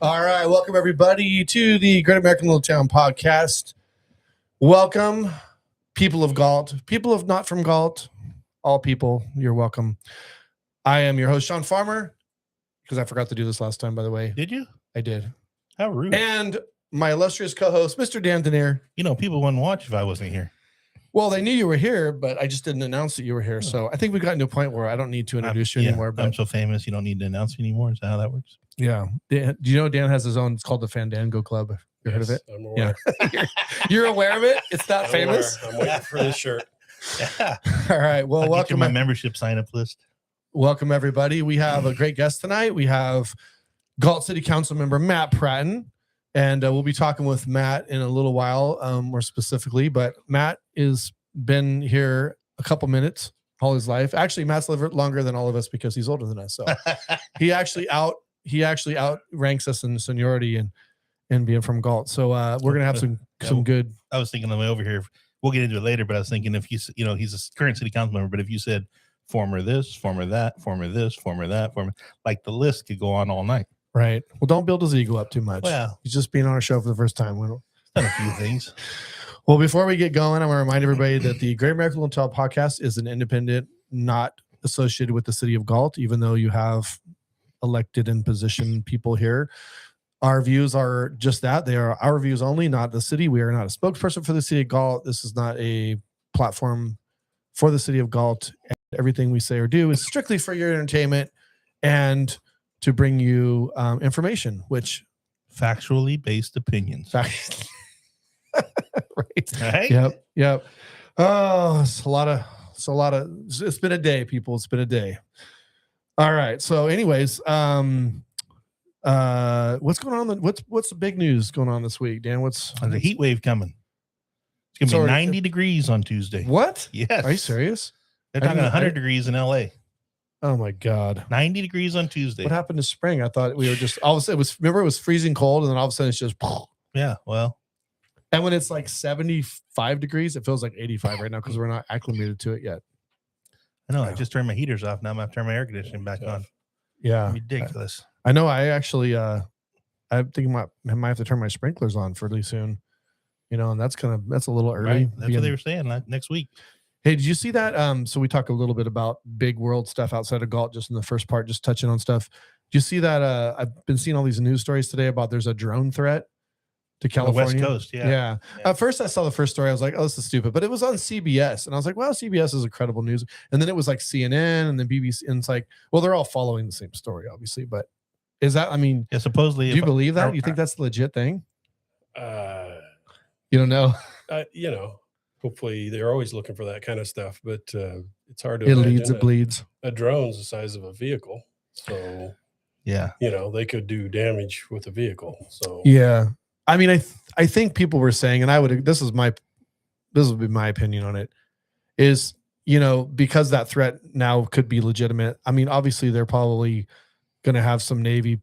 All right, welcome everybody to the Great American Little Town podcast. Welcome, people of Galt, people of not from Galt, all people, you're welcome. I am your host, Sean Farmer, because I forgot to do this last time, by the way. Did you? I did. How rude. And my illustrious co-host, Mr. Dan Denier. You know, people wouldn't watch if I wasn't here. Well, they knew you were here, but I just didn't announce that you were here. So I think we've gotten to a point where I don't need to introduce you anymore. But I'm so famous, you don't need to announce me anymore. Is that how that works? Yeah. Dan, do you know Dan has his own? It's called the Fandango Club. You heard of it? I'm aware. Yeah. You're aware of it? It's that famous? I'm waiting for this shirt. Yeah. All right. Well, I'll welcome. get you my membership sign-up list. Welcome, everybody. We have a great guest tonight. We have Galt City Council member Matt Pratton, and we'll be talking with Matt in a little while, more specifically. But Matt has been here a couple minutes all his life. Actually, Matt's lived longer than all of us because he's older than us. So he actually outranks us in seniority and being from Galt. So we're gonna have some good. I was thinking on the way over here. We'll get into it later, but I was thinking if he's a current city council member, but if you said former this, former that, former this, former that, former, like the list could go on all night. Right. Well, don't build his ego up too much. Well, he's just being on our show for the first time. Done a few things. Well, before we get going, I want to remind everybody that the Great American Little Town podcast is an independent, not associated with the city of Galt, even though you have elected and positioned people here. Our views are just that. They are our views only, not the city. We are not a spokesperson for the city of Galt. This is not a platform for the city of Galt. And everything we say or do is strictly for your entertainment and to bring you information, which Factually based opinions. right. Right? Yep. Oh, it's been a day, people. It's been a day. All right. So anyways, what's going on? What's the big news going on this week, Dan? There's a heat wave coming. It's going to be 90 degrees on Tuesday. What? Yes. Are you serious? They're talking 100 degrees in LA. Oh my God. 90 degrees on Tuesday. What happened to spring? I thought we were just all of a sudden it was freezing cold, and then all of a sudden it's just Yeah, well. And when it's like 75 degrees, it feels like 85 right now because we're not acclimated to it yet. I know. I just turned my heaters off. Now I'm going to turn my air conditioning back on. Yeah. Ridiculous. I know. I actually, I think I might have to turn my sprinklers on fairly soon, and that's a little early. Right. That's what they were saying next week. Hey, did you see that? So we talk a little bit about big world stuff outside of Galt, just in the first part, just touching on stuff. Did you see that? I've been seeing all these news stories today about there's a drone threat to California. The West Coast, yeah. At first, I saw the first story. I was like, oh, this is stupid. But it was on CBS. And I was like, well, CBS is a credible news. And then it was like CNN and then BBC. And it's like, well, they're all following the same story, obviously. But is that, yeah, supposedly. Do you believe that? You think that's a legit thing? You don't know? Hopefully they're always looking for that kind of stuff. But it's hard to It leads, it bleeds. A drone's the size of a vehicle. So, yeah, they could do damage with a vehicle. So, yeah. I mean, I think people were saying, and this would be my opinion on it, is, because that threat now could be legitimate. I mean, obviously they're probably going to have some Navy,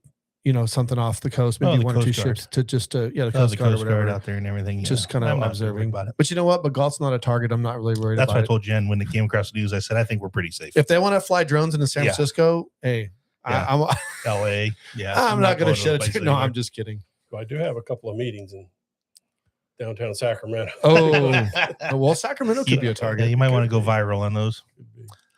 something off the coast, maybe one or two ships to the Coast Guard or whatever out there and everything. Yeah. Just kind of observing about it. But you know what? But Galt's not a target. I'm not really worried That's about it. That's what I told Jen when it came across the news. I said, I think we're pretty safe. If they want to fly drones into San Francisco, hey, I'm LA. Yeah. I'm not going to shed it. No, I'm just kidding. I do have a couple of meetings in downtown Sacramento. Oh, well, Sacramento could be a target. Yeah, you might want to go viral on those.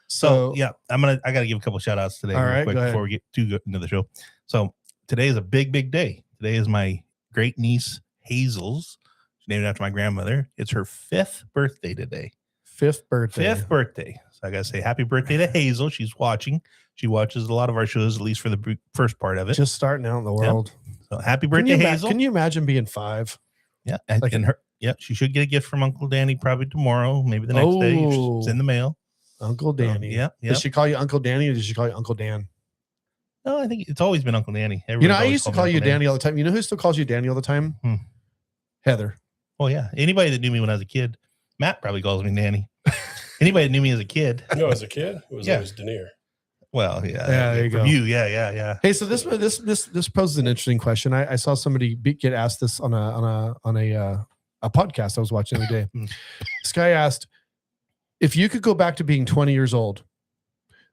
So yeah, I got to give a couple shout outs today real quick before we get too into the show. So today is a big day. Today is my great niece Hazel's. She's named after my grandmother. It's her 5th birthday today. 5th birthday. So I got to say happy birthday to Hazel. She's watching. She watches a lot of our shows, at least for the first part of it. Just starting out in the world. Yep. So happy birthday, Hazel. Can you imagine being 5? Yeah. She should get a gift from Uncle Danny probably tomorrow, maybe the next day. It's in the mail. Uncle Danny. Yeah. Does she call you Uncle Danny or does she call you Uncle Dan? No, I think it's always been Uncle Danny. I used to call you Danny all the time. You know who still calls you Danny all the time? Heather. Oh, yeah. Anybody that knew me when I was a kid, Matt probably calls me Danny. Anybody that knew me as a kid. As a kid, it was always Denier. Well, yeah. There you go. Yeah. Hey, so this poses an interesting question. I saw somebody get asked this on a podcast I was watching the other day. This guy asked, if you could go back to being 20 years old,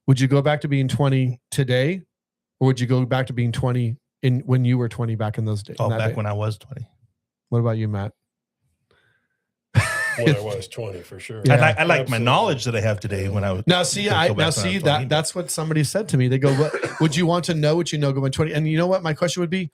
would you go back to being 20 today, or would you go back to being 20 when you were 20 back in those days? Oh, back when I was 20. What about you, Matt? When I was 20, for sure. Yeah. I like my knowledge that I have today when I was. That's what somebody said to me. They go, "What would you want to know what you know going 20?" And you know what my question would be?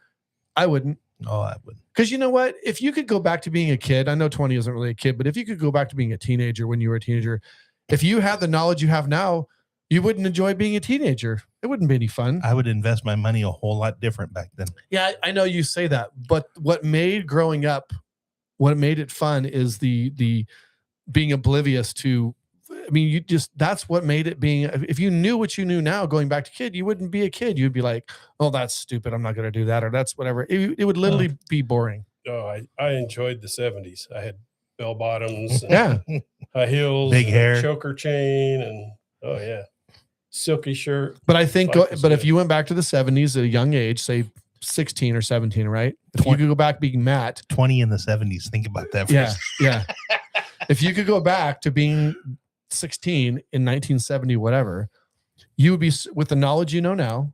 I wouldn't. Oh, I wouldn't. Because you know what? If you could go back to being a kid, I know 20 isn't really a kid, but if you could go back to being a teenager when you were a teenager, if you had the knowledge you have now, you wouldn't enjoy being a teenager. It wouldn't be any fun. I would invest my money a whole lot different back then. Yeah, I know you say that, but what made growing up, what made it fun is the being oblivious to. I mean, that's what made it being. If you knew what you knew now, going back to kid, you wouldn't be a kid. You'd be like, "Oh, that's stupid. I'm not going to do that," or "That's whatever." It would literally be boring. Oh, I enjoyed the 70s. I had bell bottoms, and Yeah, high heels, big hair, choker chain, and silky shirt. But I think, if you went back to the 70s at a young age, say 16 or 17, right? If you could go back being Matt, 20 in the 70s, think about that. Yeah. If you could go back to being 16 in 1970, whatever, you would be, with the knowledge you know now,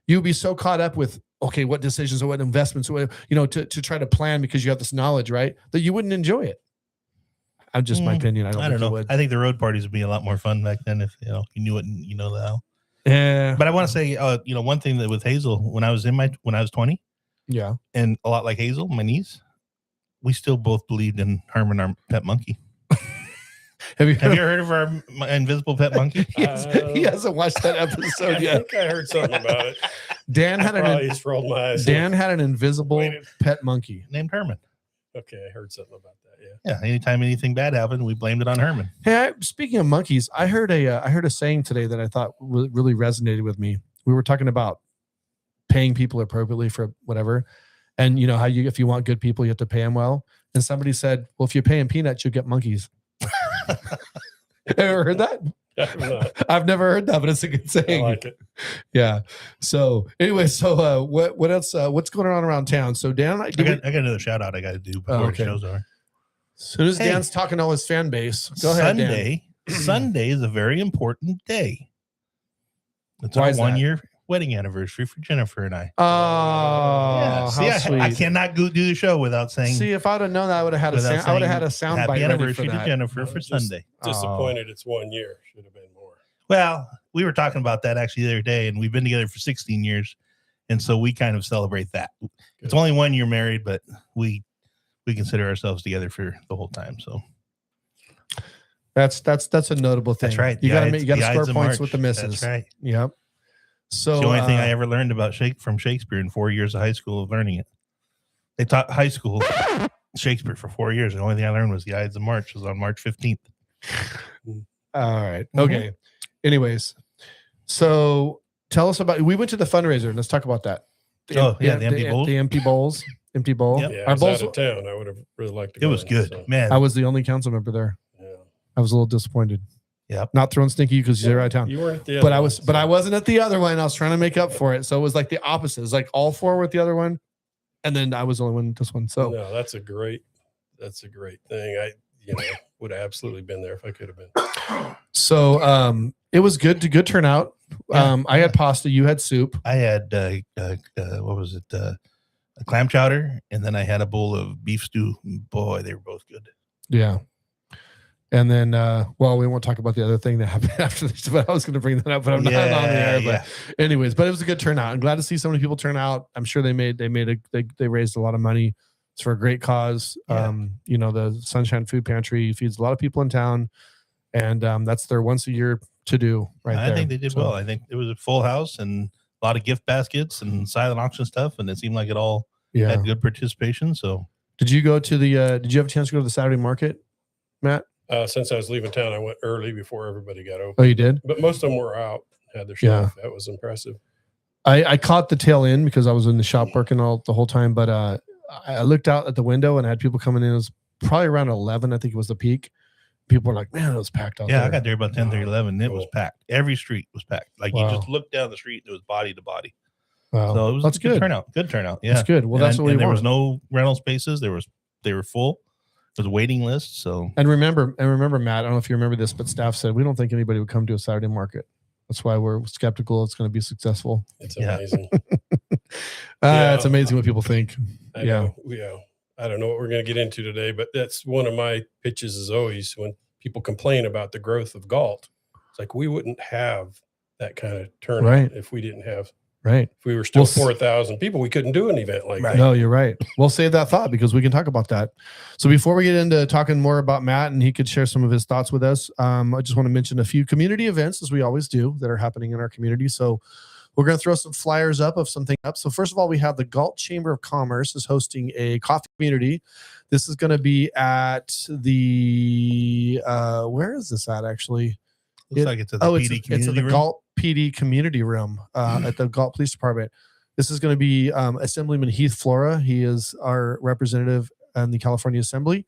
you would be so caught up with, okay, what decisions or what investments, to try to plan because you have this knowledge, right? That you wouldn't enjoy it. I'm just my opinion. I don't know. I think the road parties would be a lot more fun back then if you knew it and you know now. Yeah. But I want to say, one thing that with Hazel, when I was 20, yeah, and a lot like Hazel, my niece, we still both believed in Herman, our pet monkey. Have you heard of our invisible pet monkey? He hasn't watched that episode yet. I think I heard something about it. Dan had an invisible pet monkey named Herman. Okay, I heard something about that. Yeah. Anytime anything bad happened, we blamed it on Herman. Hey, speaking of monkeys, I heard a saying today that I thought really resonated with me. We were talking about paying people appropriately for whatever, and how if you want good people, you have to pay them well. And somebody said, "Well, if you pay them peanuts, you'll get monkeys." Ever heard that? I've never heard that, but it's a good saying. I like it. Yeah. So anyway, what else? What's going on around town? So Dan, I got another shout out I got to do before the shows are. As soon as Dan's talking to all his fan base, go ahead, Dan. Sunday is a very important day. It's our 1 year wedding anniversary for Jennifer and I. Oh, how sweet. I cannot go do the show without saying. See, if I'd have known that, I would have had a sound bite ready for that. Happy anniversary to Jennifer for Sunday. Disappointed it's 1 year. Should have been more. Well, we were talking about that actually the other day, and we've been together for 16 years. And so we kind of celebrate that. Good. It's only 1 year married, but we consider ourselves together for the whole time. So that's a notable thing. That's right. You got to score points March. with the misses. That's right. Yep. So it's the only thing I ever learned about from Shakespeare in 4 years of high school of learning it. They taught high school Shakespeare for 4 years. The only thing I learned was the Ides of March. It was on March 15th. All right. Okay. Anyways, so tell us about. We went to the fundraiser. Let's talk about that. The empty bowls. The empty bowls. Empty bowl. Yep. Yeah, I was out of town. I would have really liked to. It was good, man. I was the only council member there. Yeah. I was a little disappointed. Yeah. Not throwing stinky because you're out of town. You weren't at the other one. But I wasn't at the other one. I was trying to make up for it. So it was like the opposite. It was like all four were at the other one, and then I was the only one at this one. So no, that's a great thing. I would have absolutely been there if I could have been. So it was good turnout. Yeah. I had pasta. You had soup. I had what was it? A clam chowder, and then I had a bowl of beef stew. Boy, they were both good. Yeah. And then, we won't talk about the other thing that happened after this, but I was going to bring that up, but I'm not on the air. But anyways, but it was a good turnout. I'm glad to see so many people turn out. I'm sure they raised a lot of money. It's for a great cause. Yeah. The Sunshine Food Pantry feeds a lot of people in town, and that's their once a year to do there. I think they did well. I think it was a full house and a lot of gift baskets and silent auction stuff, and it seemed like it all had good participation. So, did you go to the? Did you have a chance to go to the Saturday market, Matt? Since I was leaving town, I went early before everybody got open. Oh, you did? But most of them were out, had their stuff. Yeah. That was impressive. I caught the tail end because I was in the shop working the whole time. But I looked out at the window and I had people coming in. It was probably around 11. I think it was the peak. People were like, man, it was packed out there. Yeah, I got there about 10:30, 11. It was packed. Every street was packed. Like you just looked down the street, it was body to body. Wow. So it was that's good turnout. Good turnout. Yeah. That's good. Well, that's what we want. There was no rental spaces. They were full. There's a waiting list. So remember, Matt, I don't know if you remember this, but staff said we don't think anybody would come to a Saturday market. That's why we're skeptical it's going to be successful. It's amazing. It's amazing what people think. I know. I don't know what we're going to get into today, but that's one of my pitches is always when people complain about the growth of Galt. It's like we wouldn't have that kind of turnout if we didn't have. Right. If we were still 4,000 people, we couldn't do an event like that. No, you're right. We'll save that thought because we can talk about that. So before we get into talking more about Matt and he could share some of his thoughts with us, I just want to mention a few community events, as we always do, that are happening in our community. So we're going to throw some flyers up of something up. So first of all, we have the Galt Chamber of Commerce is hosting a coffee community. This is going to be at the where is this at actually? Looks like it's at the PD community room. It's at the Galt PD community room at the Galt Police Department. This is going to be Assemblyman Heath Flora. He is our representative in the California Assembly.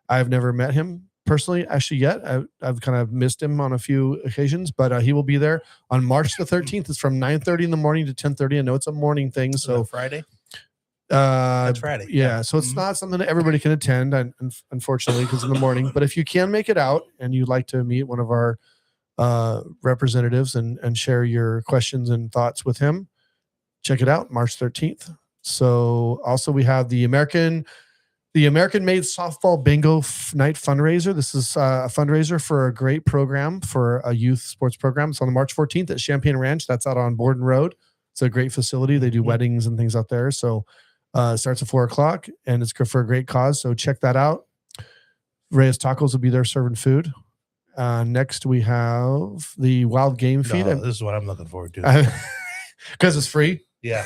I've never met him personally actually yet. I've kind of missed him on a few occasions, but he will be there on March the 13th. It's from 9:30 in the morning to 10:30. I know it's a morning thing. So Friday? That's Friday. Yeah. So it's not something that everybody can attend, unfortunately, because in the morning. But if you can make it out and you'd like to meet one of our representatives and share your questions and thoughts with him, check it out, March 13th. So also we have the American Made Softball Bingo Night fundraiser. This is a fundraiser for a great program, for a youth sports program. It's on the March 14th at Champaign Ranch. That's out on Borden Road. It's a great facility. They do weddings and things out there. So it starts at 4:00 and it's good for a great cause. So check that out. Reyes Tacos will be there serving food. Next, we have the Wild Game Feed. This is what I'm looking forward to. Because it's free. Yeah.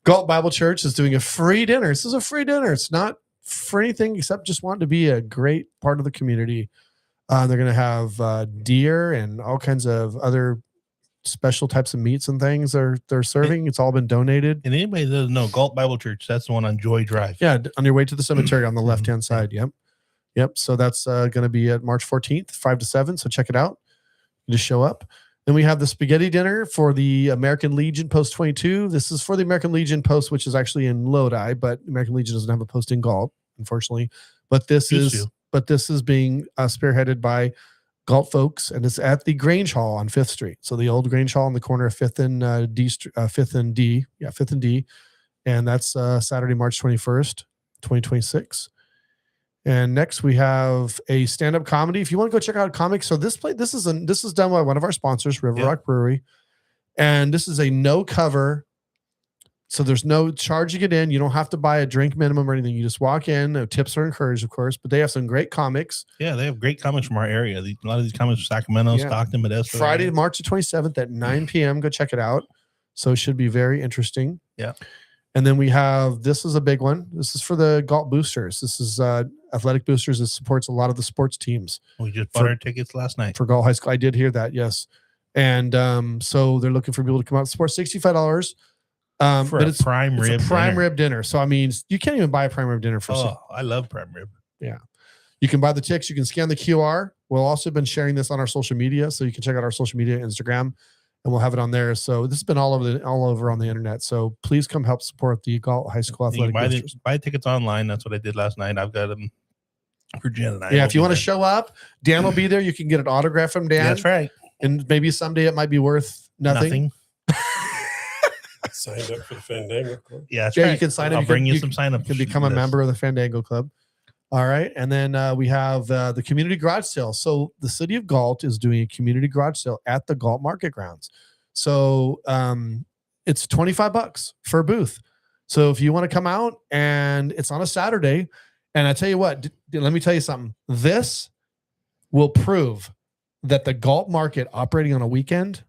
Galt Bible Church is doing a free dinner. This is a free dinner. It's not for anything except just wanting to be a great part of the community. They're going to have deer and all kinds of other special types of meats and things they're serving. It's all been donated. And anybody that doesn't know, Galt Bible Church, that's the one on Joy Drive. Yeah, on your way to the cemetery on the left-hand side. Yep. So that's going to be at March 14th, 5 to 7. So check it out. You just show up. Then we have the spaghetti dinner for the American Legion Post 22. This is for the American Legion Post, which is actually in Lodi, but American Legion doesn't have a post in Galt, unfortunately. But this is being spearheaded by Galt folks, and it's at the Grange Hall on 5th Street. So the old Grange Hall on the corner of 5th and D. 5th and D. Yeah, 5th and D. And that's Saturday, March 21st, 2026. And next we have a stand-up comedy. If you want to go check out comics, so this is done by one of our sponsors, River Rock Brewery, and this is a no cover. So there's no charge to get in. You don't have to buy a drink minimum or anything. You just walk in. Tips are encouraged, of course, but they have some great comics. Yeah, they have great comics from our area. A lot of these comics from Sacramento, Stockton, Modesto. Friday, March the 27th at 9 p.m. Go check it out. So it should be very interesting. Yeah. And then we have, this is a big one. This is for the Galt Boosters. This is Athletic Boosters. It supports a lot of the sports teams. We just bought our tickets last night. For Galt High School. I did hear that, yes. And so they're looking for people to come out and support. $65. For a prime rib dinner. So, I mean, you can't even buy a prime rib dinner for I love prime rib. Yeah. You can buy the tickets. You can scan the QR. We'll also been sharing this on our social media. So you can check out our social media, Instagram, and we'll have it on there. So this has been all over on the internet. So please come help support the Galt High School Athletic Boosters. Buy tickets online. That's what I did last night. I've got them for Jen and I. Yeah, if you want to show up, Dan will be there. You can get an autograph from Dan. That's right. And maybe someday it might be worth nothing. Signed up for the Fandango Club. Yeah, that's right. You can sign up. I'll bring you some sign up. You can become a member of the Fandango Club. All right. And then we have the community garage sale. So the city of Galt is doing a community garage sale at the Galt Market Grounds. So it's $25 for a booth. So if you want to come out, and it's on a Saturday, and I tell you what, let me tell you something. This will prove that the Galt Market operating on a weekend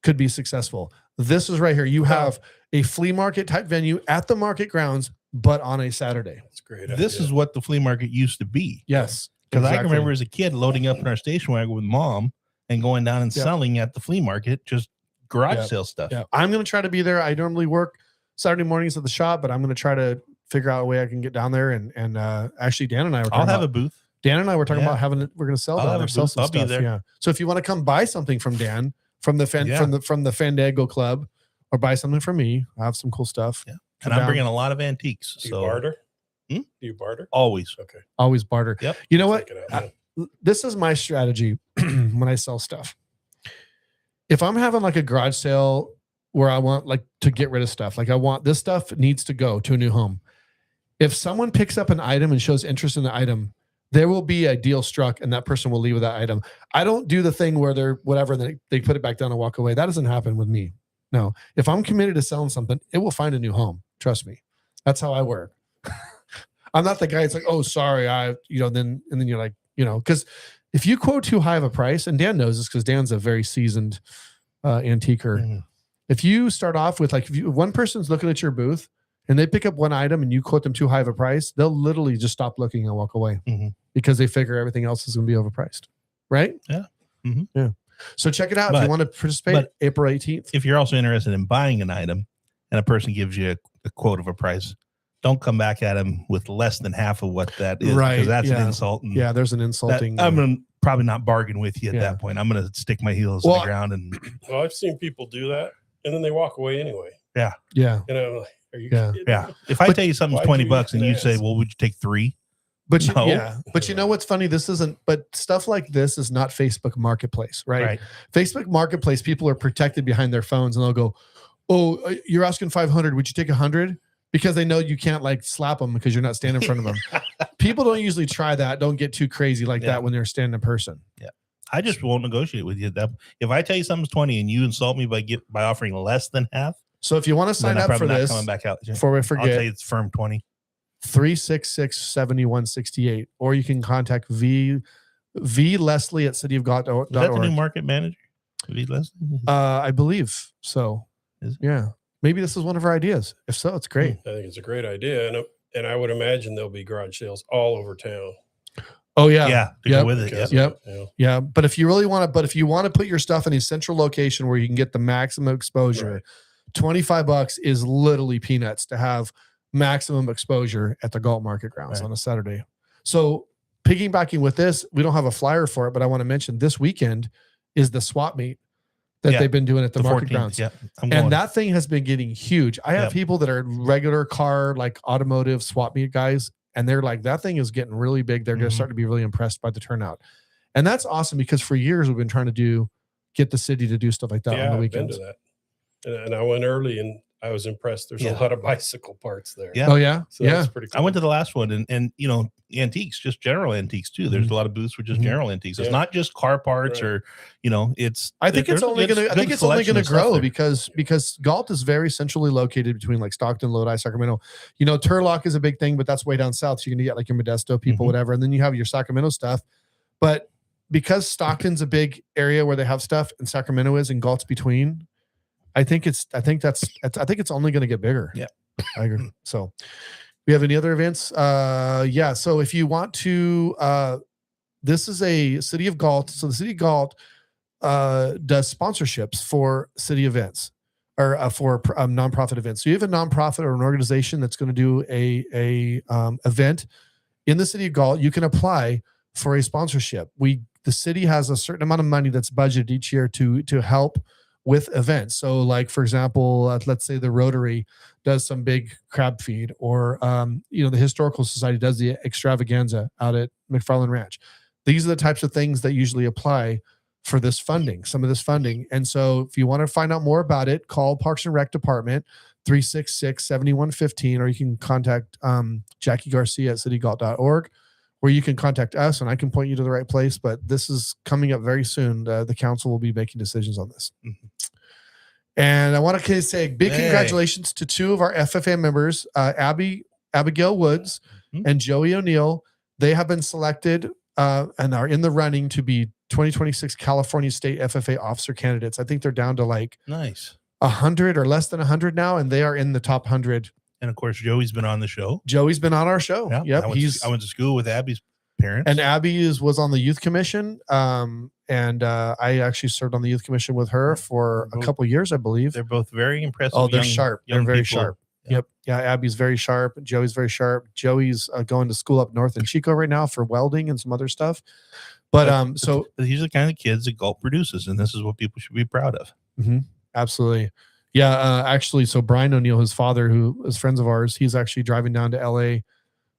could be successful. This is right here. You have a flea market type venue at the market grounds, but on a Saturday. That's great. This is what the flea market used to be. Yes. Because I can remember as a kid loading up in our station wagon with mom and going down and selling at the flea market, just garage sale stuff. Yeah. I'm going to try to be there. I normally work Saturday mornings at the shop, but I'm going to try to figure out a way I can get down there. And actually, Dan and I were talking I'll have a booth. Dan and I were talking about we're going to sell down there, sell some stuff. Be there. Yeah. So if you want to come buy something from Dan, from the Fandango Club, or buy something from me, I have some cool stuff. Yeah. And I'm bringing a lot of antiques. Do you barter? Do you barter? Always. Okay. Always barter. Yep. You know what? This is my strategy when I sell stuff. If I'm having like a garage sale where I want like to get rid of stuff. Like I want this stuff needs to go to a new home. If someone picks up an item and shows interest in the item, there will be a deal struck and that person will leave with that item. I don't do the thing where they're whatever, they put it back down and walk away. That doesn't happen with me. No, if I'm committed to selling something, it will find a new home. Trust me. That's how I work. I'm not the guy. It's like, oh, sorry. And then you're like, because if you quote too high of a price, and Dan knows this because Dan's a very seasoned antiquer. Mm-hmm. If you start off with like, if one person's looking at your booth and they pick up one item and you quote them too high of a price, they'll literally just stop looking and walk away because they figure everything else is going to be overpriced. Right? Yeah. Mm-hmm. Yeah. So check it out. If you want to participate, April 18th. If you're also interested in buying an item and a person gives you a quote of a price, don't come back at them with less than half of what that is. Right. Because that's an insult. And there's an insulting. I'm going to probably not bargain with you at that point. I'm going to stick my heels in the ground. Well, I've seen people do that and then they walk away anyway. Yeah. Yeah. And I'm like, are you kidding? Yeah. If I tell you something's $20 and you say, well, would you take 3? But but you know what's funny? But stuff like this is not Facebook Marketplace, right? Facebook Marketplace, people are protected behind their phones and they'll go, oh, you're asking 500. Would you take 100? Because they know you can't like slap them because you're not standing in front of them. People don't usually try that. Don't get too crazy like that when they're standing in person. Yeah. I just won't negotiate with you. If I tell you something's 20 and you insult me by offering less than half. So if you want to sign up for this, coming back out before we forget, I'll tell you it's firm 20. 366-7168, or you can contact V Leslie at cityofgalt.org. Is that the new market manager? V Leslie? I believe so. Yeah. Maybe this is one of our ideas. If so, it's great. I think it's a great idea. And I would imagine there'll be garage sales all over town. Oh yeah. Yeah. To go with it. Yeah. But if you really want to, put your stuff in a central location where you can get the maximum exposure, $25 is literally peanuts to have maximum exposure at the Galt Market Grounds on a Saturday. So piggybacking with this, we don't have a flyer for it, but I want to mention this weekend is the swap meet that they've been doing at the Market 14th, Grounds. Yeah, and that thing has been getting huge. I have people that are regular car, like automotive swap meet guys, and they're like, that thing is getting really big. They're going to start to be really impressed by the turnout. And that's awesome because for years we've been trying to get the city to do stuff like that on the weekends. I've been to that. And I went early and I was impressed. There's a lot of bicycle parts there. Yeah. Oh yeah. So that's pretty cool. I went to the last one and antiques, just general antiques too. There's a lot of booths for just general antiques. It's not just car parts or, I think it's only going to grow because Galt is very centrally located between like Stockton, Lodi, Sacramento. Turlock is a big thing, but that's way down south. So you're going to get like your Modesto people, whatever. And then you have your Sacramento stuff. But because Stockton's a big area where they have stuff and Sacramento is and Galt's between, I think it's only going to get bigger. Yeah, I agree. So we have any other events? So if you want to, this is a City of Galt. So the City of Galt does sponsorships for city events or for nonprofit events. So you have a nonprofit or an organization that's going to do a event in the City of Galt. You can apply for a sponsorship. The city has a certain amount of money that's budgeted each year to help with events. So like, for example, let's say the Rotary does some big crab feed or, the Historical Society does the extravaganza out at McFarland Ranch. These are the types of things that usually apply for this funding, some of this funding. And so if you want to find out more about it, call Parks and Rec Department 366-7115, or you can contact Jackie Garcia at citygalt.org, where you can contact us and I can point you to the right place. But this is coming up very soon. The council will be making decisions on this. And I want to say big congratulations to 2 of our FFA members, Abigail Woods and Joey O'Neill. They have been selected and are in the running to be 2026 California State FFA officer candidates. I think they're down to like 100 or less than 100 now, and they are in the top 100. And of course, Joey's been on the show. Joey's been on our show. Yeah. Yep. I went to school with Abby's parents. And Abby was on the youth commission. And I actually served on the youth commission with her for a couple of years, I believe. They're both very impressive. Oh, they're sharp. They're very sharp. Yeah. Yep. Yeah. Abby's very sharp. Joey's very sharp. Joey's going to school up north in Chico right now for welding and some other stuff. But so these are the kind of kids that Galt produces, and this is what people should be proud of. Absolutely. Yeah, actually, so Brian O'Neill, his father, who is friends of ours, he's actually driving down to LA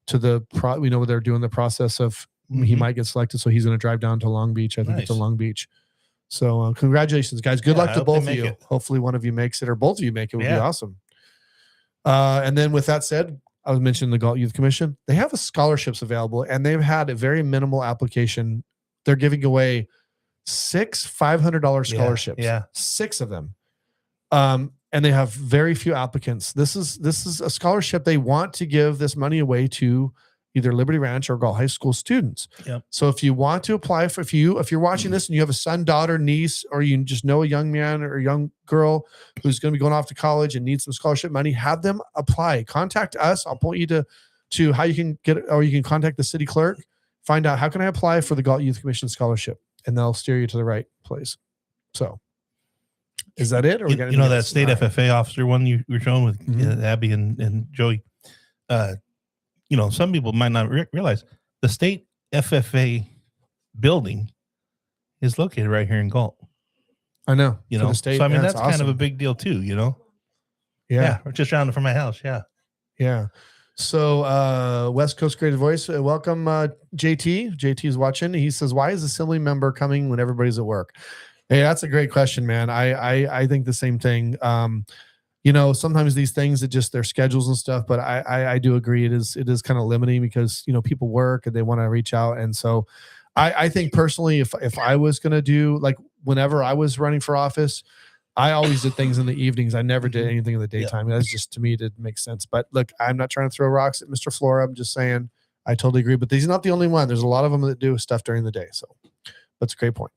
to we know they're doing the process of he might get selected, so he's going to drive down to Long Beach. I think it's in Long Beach. So congratulations, guys. Good luck to both of you. Hopefully one of you makes it or both of you make it. Would be awesome. And then with that said, I was mentioning the Galt Youth Commission. They have scholarships available, and they've had a very minimal application. They're giving away 6 $500 scholarships. Yeah. 6 of them. And they have very few applicants. This is a scholarship. They want to give this money away to either Liberty Ranch or Galt High School students. Yep. So if you want to apply for, if you're watching this and you have a son, daughter, niece, or you just know a young man or a young girl who's going to be going off to college and needs some scholarship money, have them apply. Contact us. I'll point you to how you can get it, or you can contact the city clerk. Find out how can I apply for the Galt Youth Commission scholarship, and they'll steer you to the right place. So, is that it? Or you know that state FFA officer one you were showing with Abby and Joey. Some people might not realize the state FFA building is located right here in Galt. I know. The state, so I mean that's awesome. Kind of a big deal too. Yeah, just around from my house. Yeah. So West Coast Creative Voice, welcome JT. JT is watching. He says, "Why is assembly member coming when everybody's at work?" Hey, that's a great question, man. I think the same thing. Sometimes these things, it just their schedules and stuff, but I do agree it is kind of limiting because people work and they want to reach out. And so I think personally, if I was going to do, like, whenever I was running for office, I always did things in the evenings. I never did anything in the daytime. That's just, to me, it didn't make sense. But look, I'm not trying to throw rocks at Mr. Flora. I'm just saying I totally agree. But he's not the only one. There's a lot of them that do stuff during the day. So that's a great point.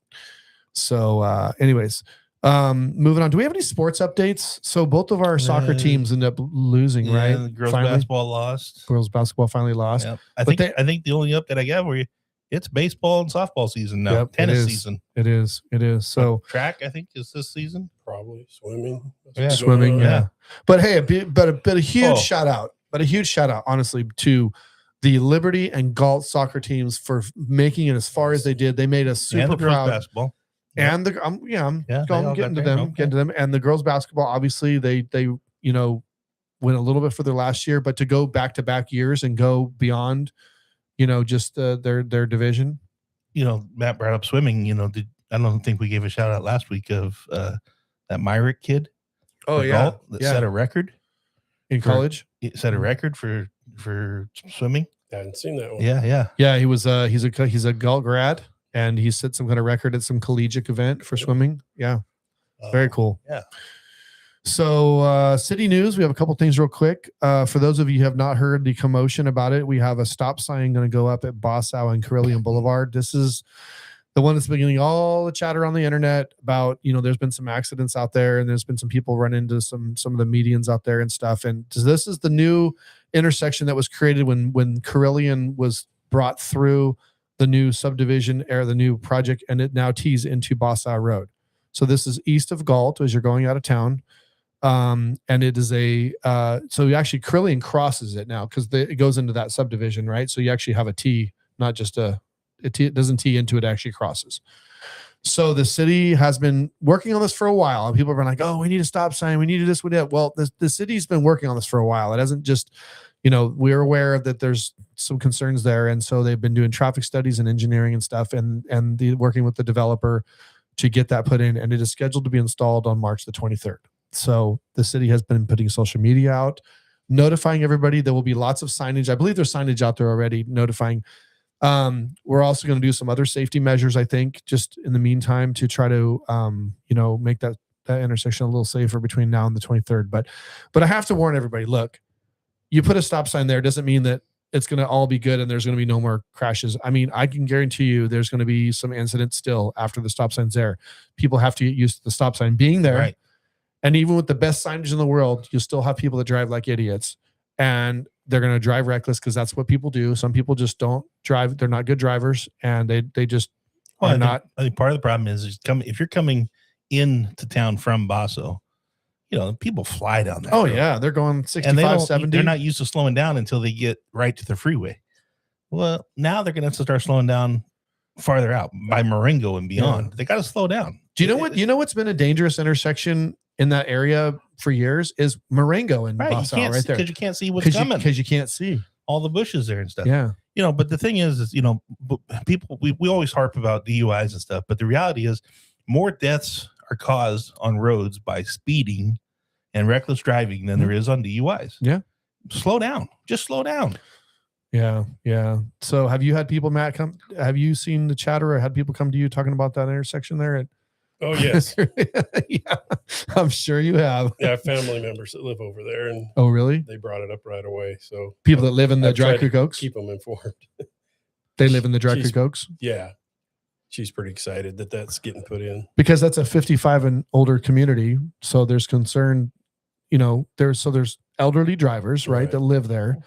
So anyways, moving on. Do we have any sports updates? So both of our soccer teams ended up losing, right? Girls basketball lost. Girls basketball finally lost. Yep. I think the only update I got were it's baseball and softball season now. Yep, tennis season. It is. So track, I think, is this season. Probably swimming. Swimming, yeah. But hey, a huge shout out. But a huge shout out, honestly, to the Liberty and Galt soccer teams for making it as far as they did. They made us super proud. Basketball. And I'm getting to them. And the girls basketball, obviously, they went a little bit further last year, but to go back-to-back years and go beyond, just their division. Matt brought up swimming. I don't think we gave a shout out last week of that Myrick kid. Oh yeah, that set a record in college. It set a record for swimming. I hadn't seen that one. Yeah. He was he's a Galt grad. And he set some kind of record at some collegiate event for swimming. Yeah. Very cool. Yeah. So city news, we have a couple things real quick. For those of you who have not heard the commotion about it, we have a stop sign going to go up at Bossow and Carillion Boulevard. This is the one that's been getting all the chatter on the internet about, there's been some accidents out there and there's been some people run into some of the medians out there and stuff. And this is the new intersection that was created when Carillion was brought through the new subdivision or the new project, and it now tees into Bossow Road. So this is east of Galt as you're going out of town. And it is so you actually Carillion crosses it now because it goes into that subdivision, right? So you actually have a T, not just it doesn't tee into it, actually crosses. So the city has been working on this for a while. And people have been like, oh, we need a stop sign. We need this, we need that. Well, the city's been working on this for a while. It hasn't just, we're aware that there's some concerns there. And so they've been doing traffic studies and engineering and stuff and working with the developer to get that put in. And it is scheduled to be installed on March the 23rd. So the city has been putting social media out, notifying everybody. There will be lots of signage. I believe there's signage out there already notifying. We're also going to do some other safety measures, I think, just in the meantime to try to, make that intersection a little safer between now and the 23rd. But I have to warn everybody, look, you put a stop sign there doesn't mean that it's going to all be good and there's going to be no more crashes. I mean, I can guarantee you there's going to be some incidents still after the stop sign's there. People have to get used to the stop sign being there. Right. And even with the best signage in the world, you still have people that drive like idiots. And they're going to drive reckless because that's what people do. Some people just don't drive. They're not good drivers, and they just are not. I think part of the problem is if you're coming into town from Bossow, people fly down there. Oh, yeah. They're going 65, 70. They're not used to slowing down until they get right to the freeway. Well, now they're going to start slowing down farther out by Marengo and beyond. Yeah. They got to slow down. Do you know what? You know what's been a dangerous intersection in that area for years is Marengo and Bossow right there. Because you can't see what's coming. Because you can't see all the bushes there and stuff. Yeah. But the thing is people, we always harp about DUIs and stuff, but the reality is more deaths are caused on roads by speeding and reckless driving than there is on DUIs. Yeah. Slow down. Just slow down. Yeah. Yeah. So have you had people, Matt, have you seen the chatter or had people come to you talking about that intersection there? Oh, yes. Yeah, I'm sure you have. Yeah, I have family members that live over there, and oh, really? They brought it up right away. So people that live in the Dry Creek Oaks, keep them informed. They live in the Dry Creek Oaks. Yeah, she's pretty excited that that's getting put in because that's a 55 and older community. So there's concern, there's elderly drivers, right, that live there,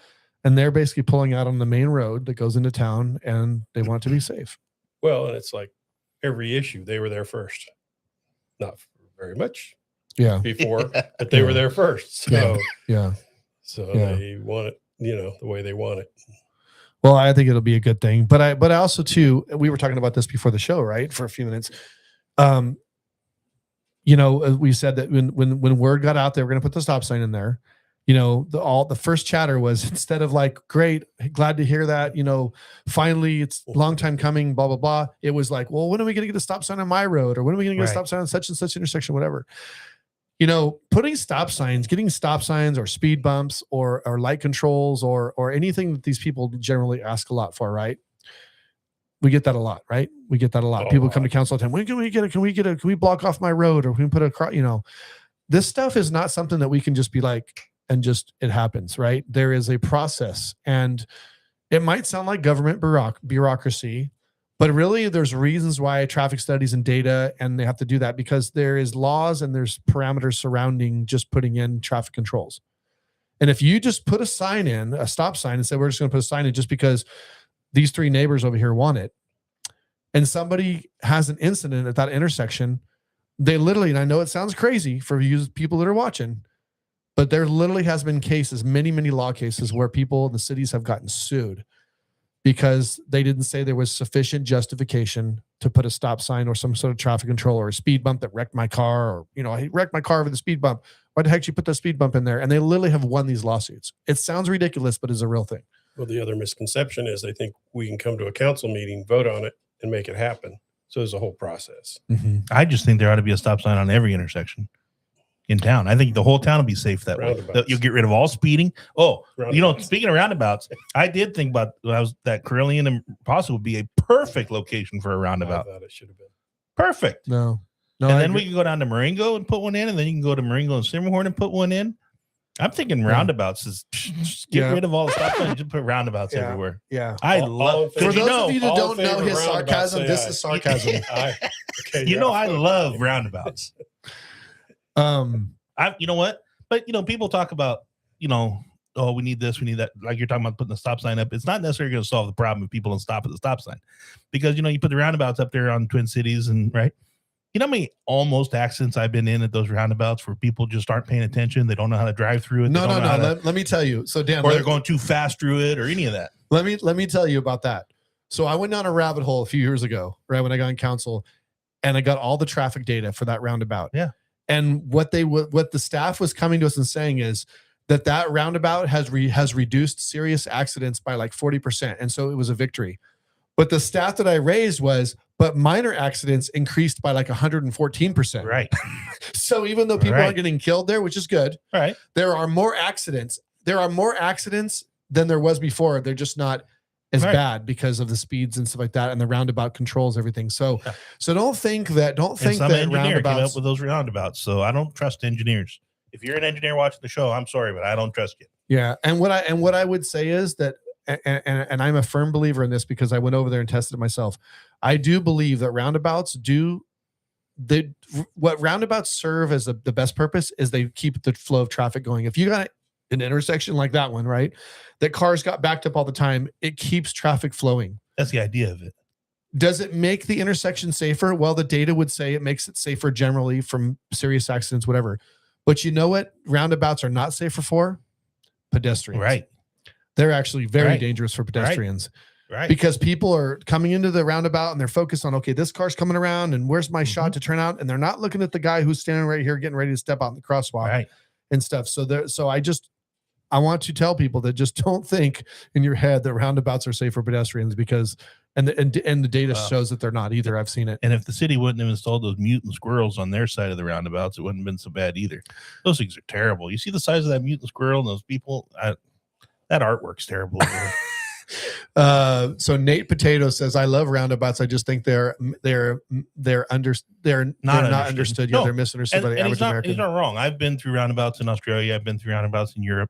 and they're basically pulling out on the main road that goes into town, and they want to be safe. Well, and it's like every issue, they were there first. Not very much before, but they were there first. So they want it, the way they want it. Well, I think it'll be a good thing, but I also too, we were talking about this before the show, right? For a few minutes. We said that when word got out, they were going to put the stop sign in there. The first chatter was, instead of like, great, glad to hear that, finally it's a long time coming, blah, blah, blah. It was like, well, when are we going to get a stop sign on my road? Or when are we going to get a stop sign on such and such intersection, whatever. Putting stop signs, getting stop signs or speed bumps or light controls or anything that these people generally ask a lot for, right? We get that a lot, right? We get that a lot. People come to council all the time. When can we get it? Can we block off my road, or can we put a this stuff is not something that we can just be like, and just, it happens, right? There is a process, and it might sound like government bureaucracy, but really there's reasons why traffic studies and data, and they have to do that because there is laws and there's parameters surrounding just putting in traffic controls. And if you just put a sign in, a stop sign, and say, we're just going to put a sign in just because these three neighbors over here want it, and somebody has an incident at that intersection, they literally, and I know it sounds crazy for you people that are watching, but there literally has been cases, many, many law cases, where people in the cities have gotten sued because they didn't say there was sufficient justification to put a stop sign or some sort of traffic control or a speed bump that wrecked my car, or, I wrecked my car over the speed bump. Why the heck did you put that speed bump in there? And they literally have won these lawsuits. It sounds ridiculous, but it's a real thing. Well, the other misconception is they think we can come to a council meeting, vote on it, and make it happen. So there's a whole process. Mm-hmm. I just think there ought to be a stop sign on every intersection in town. I think the whole town will be safe that way. You'll get rid of all speeding. Speaking of roundabouts, I did think about that Carillion and Paso would be a perfect location for a roundabout. I thought it should have been perfect. No. And then we can go down to Marengo and put one in, and then you can go to Marengo and Simmerhorn and put one in. I'm thinking roundabouts is just get rid of all the stop signs, just put roundabouts everywhere. Yeah. I love, for those of you that don't know his sarcasm, this is sarcasm. I love roundabouts. You know what? But people talk about, we need this, we need that. Like you're talking about putting the stop sign up. It's not necessarily going to solve the problem if people don't stop at the stop sign, because you put the roundabouts up there on Twin Cities, and right. You know how many almost accidents I've been in at those roundabouts where people just aren't paying attention. They don't know how to drive through it. No. Let me tell you. So Dan, or they're going too fast through it, or any of that. Let me tell you about that. So I went down a rabbit hole a few years ago, right, when I got in council, and I got all the traffic data for that roundabout. Yeah. And what the staff was coming to us and saying is that roundabout has reduced serious accidents by like 40%, and so it was a victory. But the stat that I raised was, but minor accidents increased by like 114%. Right. So even though people aren't getting killed there, which is good, right, there are more accidents. There are more accidents than there was before. They're just not as bad because of the speeds and stuff like that, and the roundabout controls everything. So don't think that engineer came up with those roundabouts. So I don't trust engineers. If you're an engineer watching the show, I'm sorry, but I don't trust you. Yeah. And what I would say is that, and I'm a firm believer in this because I went over there and tested it myself. I do believe that roundabouts what roundabouts serve as the best purpose is they keep the flow of traffic going. If you got an intersection like that one, right, that cars got backed up all the time, it keeps traffic flowing. That's the idea of it. Does it make the intersection safer? Well, the data would say it makes it safer generally from serious accidents, whatever. But you know what roundabouts are not safer for? Pedestrians. Right. They're actually very dangerous for pedestrians. Right. Because people are coming into the roundabout and they're focused on, okay, this car's coming around and where's my shot to turn out? And they're not looking at the guy who's standing right here getting ready to step out in the crosswalk and stuff. So I want to tell people that just don't think in your head that roundabouts are safe for pedestrians, because And the data shows that they're not either. I've seen it. And if the city wouldn't have installed those mutant squirrels on their side of the roundabouts, it wouldn't have been so bad either. Those things are terrible. You see the size of that mutant squirrel and those people. That artwork's terrible. So Nate Potato says, "I love roundabouts. I just think they're not understood. No. They're misunderstood by the average American." He's not wrong. I've been through roundabouts in Australia. I've been through roundabouts in Europe.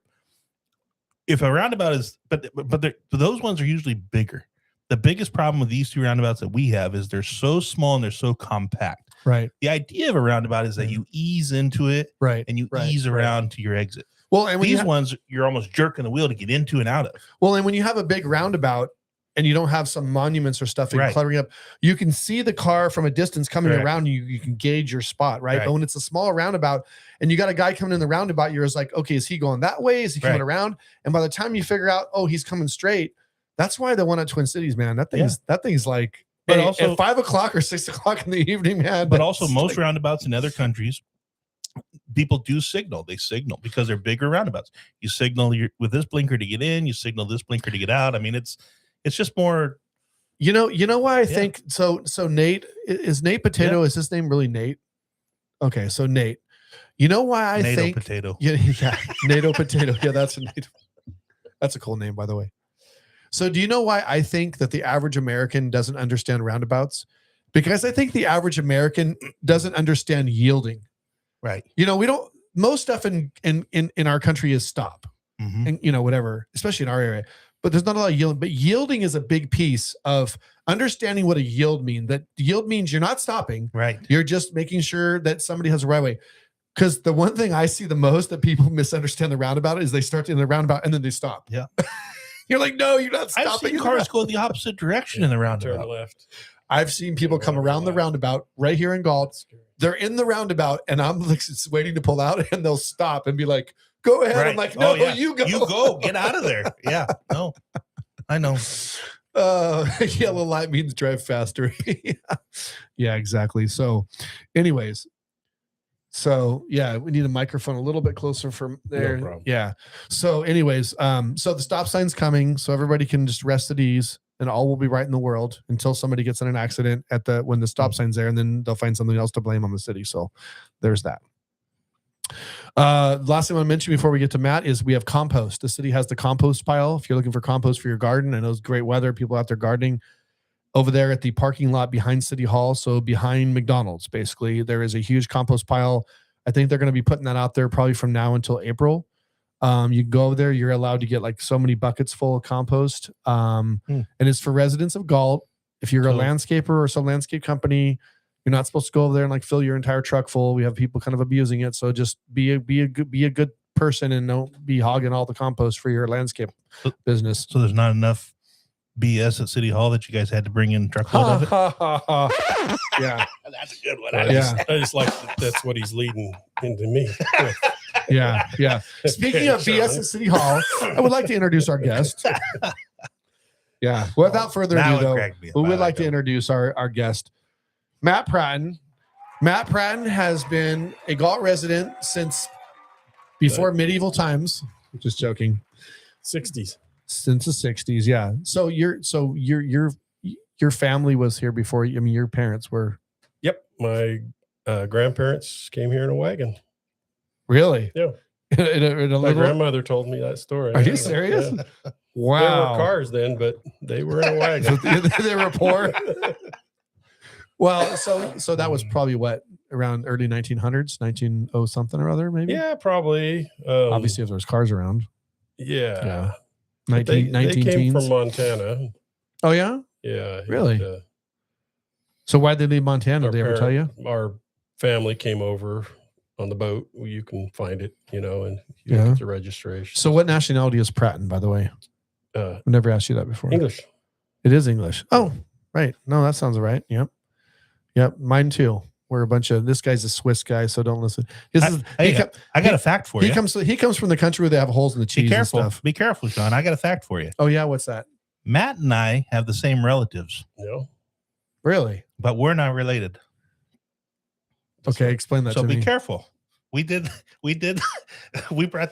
If a roundabout is, but those ones are usually bigger. The biggest problem with these two roundabouts that we have is they're so small and they're so compact. Right. The idea of a roundabout is that you ease into it, right, and you ease around to your exit. Well, and these ones you're almost jerking the wheel to get into and out of. Well, and when you have a big roundabout and you don't have some monuments or stuff and cluttering up, you can see the car from a distance coming around you. You can gauge your spot, right? But when it's a small roundabout and you got a guy coming in the roundabout, you're just like, okay, is he going that way? Is he coming around? And by the time you figure out, oh, he's coming straight. That's why the one at Twin Cities, man, that thing's like, but also at 5 o'clock or 6 o'clock in the evening, man. But also most roundabouts in other countries, people do signal. They signal because they're bigger roundabouts. You signal with this blinker to get in. You signal this blinker to get out. I mean, it's just more. You know why I think so. So Nate is Nate Potato. Is his name really Nate? Okay, so Nate. You know why I think Potato. Yeah, NATO Potato. Yeah, that's a cool name, by the way. So do you know why I think that the average American doesn't understand roundabouts? Because I think the average American doesn't understand yielding. Right. We don't, most stuff in our country is stop and, whatever, especially in our area, but there's not a lot of yielding, but yielding is a big piece of understanding what a yield means. That yield means you're not stopping. Right. You're just making sure that somebody has the right way. Because the one thing I see the most that people misunderstand the roundabout is they start in the roundabout and then they stop. Yeah. You're like, no, you're not stopping. I've seen cars go the opposite direction in the roundabout. Turn left. I've seen people come around the roundabout right here in Galt. They're in the roundabout, and I'm like waiting to pull out, and they'll stop and be like, "Go ahead." Right. I'm like, "No, you go. You go. Get out of there." Yeah. No, I know. Yellow light means drive faster. Yeah, exactly. So, anyways. So we need a microphone a little bit closer from there. No problem. Yeah. So anyways, so the stop sign's coming, so everybody can just rest at ease, and all will be right in the world until somebody gets in an accident when the stop sign's there, and then they'll find something else to blame on the city. So there's that. Last thing I want to mention before we get to Matt is we have compost. The city has the compost pile. If you're looking for compost for your garden, I know it's great weather, people out there gardening. Over there at the parking lot behind City Hall, so behind McDonald's, basically, there is a huge compost pile. I think they're going to be putting that out there probably from now until April. You go over there, you're allowed to get like so many buckets full of compost. And it's for residents of Galt. If you're a landscaper or some landscape company, you're not supposed to go over there and like fill your entire truck full. We have people kind of abusing it. So just be a good person and don't be hogging all the compost for your landscape business. So there's not enough BS at City Hall that you guys had to bring in a truckload of it. Yeah, that's a good one. I just like that's what he's leading into me. Yeah. Speaking of BS at City Hall, I would like to introduce our guest. Yeah. Without further ado, though, we would like to introduce our guest, Matt Pratton. Matt Pratton has been a Galt resident since before medieval times. Just joking. 60s. Since the 60s, yeah. So your family was here before. I mean, your parents were. Yep, my grandparents came here in a wagon. Really? Yeah. My grandmother told me that story. Are you serious? Yeah. Wow. There were cars then, but they were in a wagon. They were poor. Well, so that was probably what, around early 1900s, 1900 something or other, maybe. Yeah, probably. Obviously, if there was cars around. Yeah. 19 they came teens. from Montana. Oh yeah. Yeah. Really? So why did they leave Montana? Did they ever tell you? Our family came over on the boat. You can find it, and you get the registration. So what nationality is Pratton, by the way? I've never asked you that before. English. It is English. Oh, right. No, that sounds right. Yep. Mine too. We're a bunch of. This guy's a Swiss guy, so don't listen. I got a fact for you. He comes from the country where they have holes in the cheese and stuff. Be careful, Sean. I got a fact for you. Oh yeah, what's that? Matt and I have the same relatives. No. Really? But we're not related. Okay, explain that to me. So be careful. We brought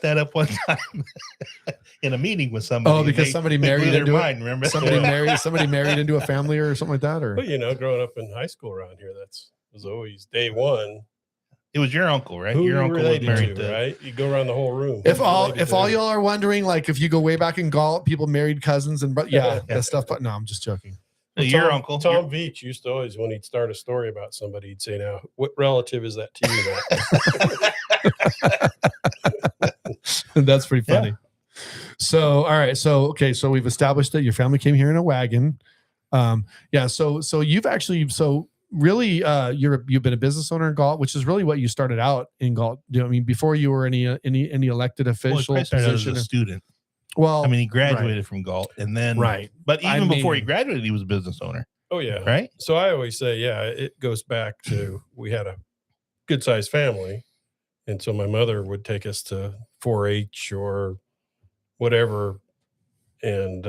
that up one time in a meeting with somebody. Oh, because somebody married into mind, remember? Somebody married into a family or something like that, or well, growing up in high school around here, was always day one. It was your uncle, right? Who your uncle was married to, right? You go around the whole room. If all y'all are wondering, like if you go way back in Galt, people married cousins and that stuff. But no, I'm just joking. Well, your uncle Tom Veach used to always, when he'd start a story about somebody, he'd say, "Now, what relative is that to you?" That's pretty funny. Yeah. So, all right. So we've established that your family came here in a wagon. So you've actually, really, you've been a business owner in Galt, which is really what you started out in Galt. I mean, before you were any elected official position, as a student. Well, I mean, he graduated from Galt, and then but even before he graduated, he was a business owner. Oh yeah, right. So I always say, it goes back to we had a good sized family, and so my mother would take us to 4-H or whatever, and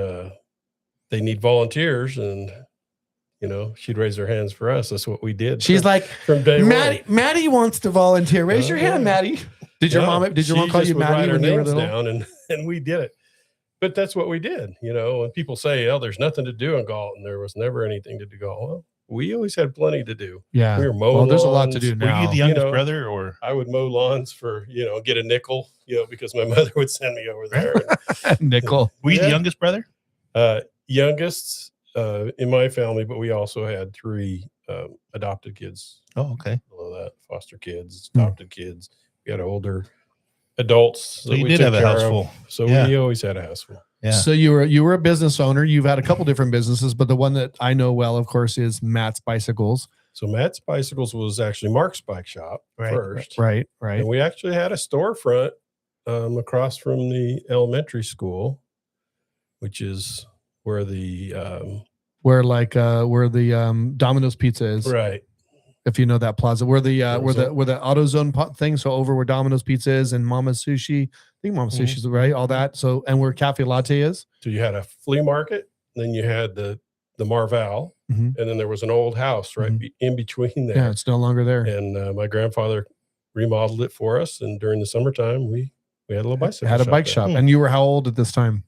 they need volunteers, and she'd raise her hands for us. That's what we did. She's like, from day one. Maddie wants to volunteer. Raise your hand, Maddie. Did your mom call you Maddie when you were little? Down and we did it. But that's what we did. When people say, "Oh, there's nothing to do in Galt," and there was never anything to do. Well, we always had plenty to do. Yeah, we were mowing. Well, there's a lot to do now. Were you the youngest brother, or I would mow lawns for get a nickel, because my mother would send me over there. Nickel. Were you the youngest brother? Youngest in my family, but we also had 3 adopted kids. Oh, okay. Below that, foster kids, adopted kids. We had older adults. So you did have a house full. So we always had a house full. Yeah. So you were a business owner. You've had a couple different businesses, but the one that I know well, of course, is Matt's Bicycles. So Matt's Bicycles was actually Mark's bike shop first. Right. And we actually had a storefront across from the elementary school, which is where the Domino's Pizza is. Right. If you know that plaza, where the AutoZone thing, so over where Domino's Pizza is and Mama's Sushi, I think Mama's Sushi's right, all that. So, and where Cafe Latte is. So you had a flea market, then you had the Marval, and then there was an old house right in between there. Yeah, it's no longer there. And my grandfather remodeled it for us, and during the summertime, we had a little bicycle. Had a bike shop, and you were how old at this time?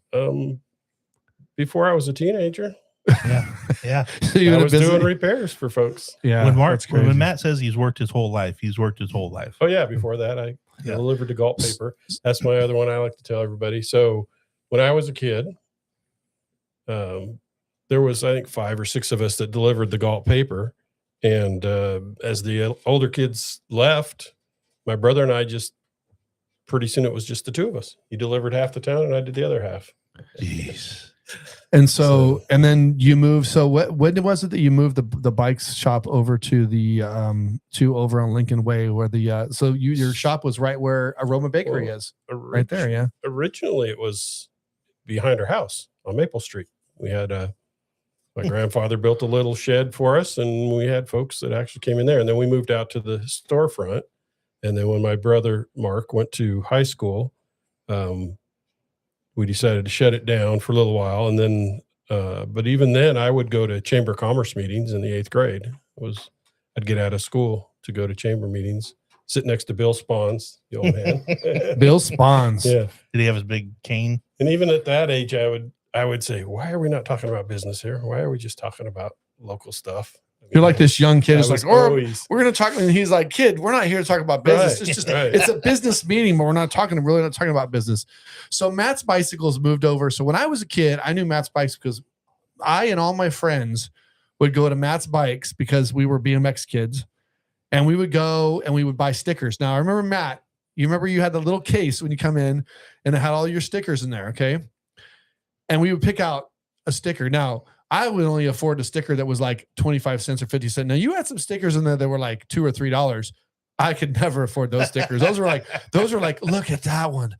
Before I was a teenager. Yeah. So I was doing repairs for folks. Yeah. When Matt says he's worked his whole life, Oh yeah. Before that, I delivered the Galt paper. That's my other one I like to tell everybody. So when I was a kid, there was, I think, 5 or 6 of us that delivered the Galt paper. And as the older kids left, my brother and I pretty soon it was just the 2 of us. He delivered half the town and I did the other half. Jeez. And and then you moved. So when was it that you moved the bikes shop over to the over on Lincoln Way, where your shop was right where Aroma Bakery is, right there? Yeah. Originally, it was behind our house on Maple Street. We had my grandfather built a little shed for us, and we had folks that actually came in there. And then we moved out to the storefront. And then when my brother Mark went to high school, we decided to shut it down for a little while. And then, but even then I would go to Chamber of Commerce meetings in the 8th grade. I'd get out of school to go to chamber meetings, sit next to Bill Spawns, the old man. Bill Spawns. Yeah. Did he have his big cane? And even at that age, I would say, why are we not talking about business here? Why are we just talking about local stuff? You're like this young kid is like, we're going to talk. And he's like, kid, we're not here to talk about business. It's just, it's a business meeting, but we're not really not talking about business. So Matt's Bicycles moved over. So when I was a kid, I knew Matt's Bikes because I and all my friends would go to Matt's Bikes because we were BMX kids, and we would go and we would buy stickers. Now I remember Matt, you remember you had the little case when you come in and it had all your stickers in there. Okay. And we would pick out a sticker. Now, I would only afford a sticker that was like 25 cents or 50 cents. Now you had some stickers in there that were like $2 or $3. I could never afford those stickers. Those were like, look at that one.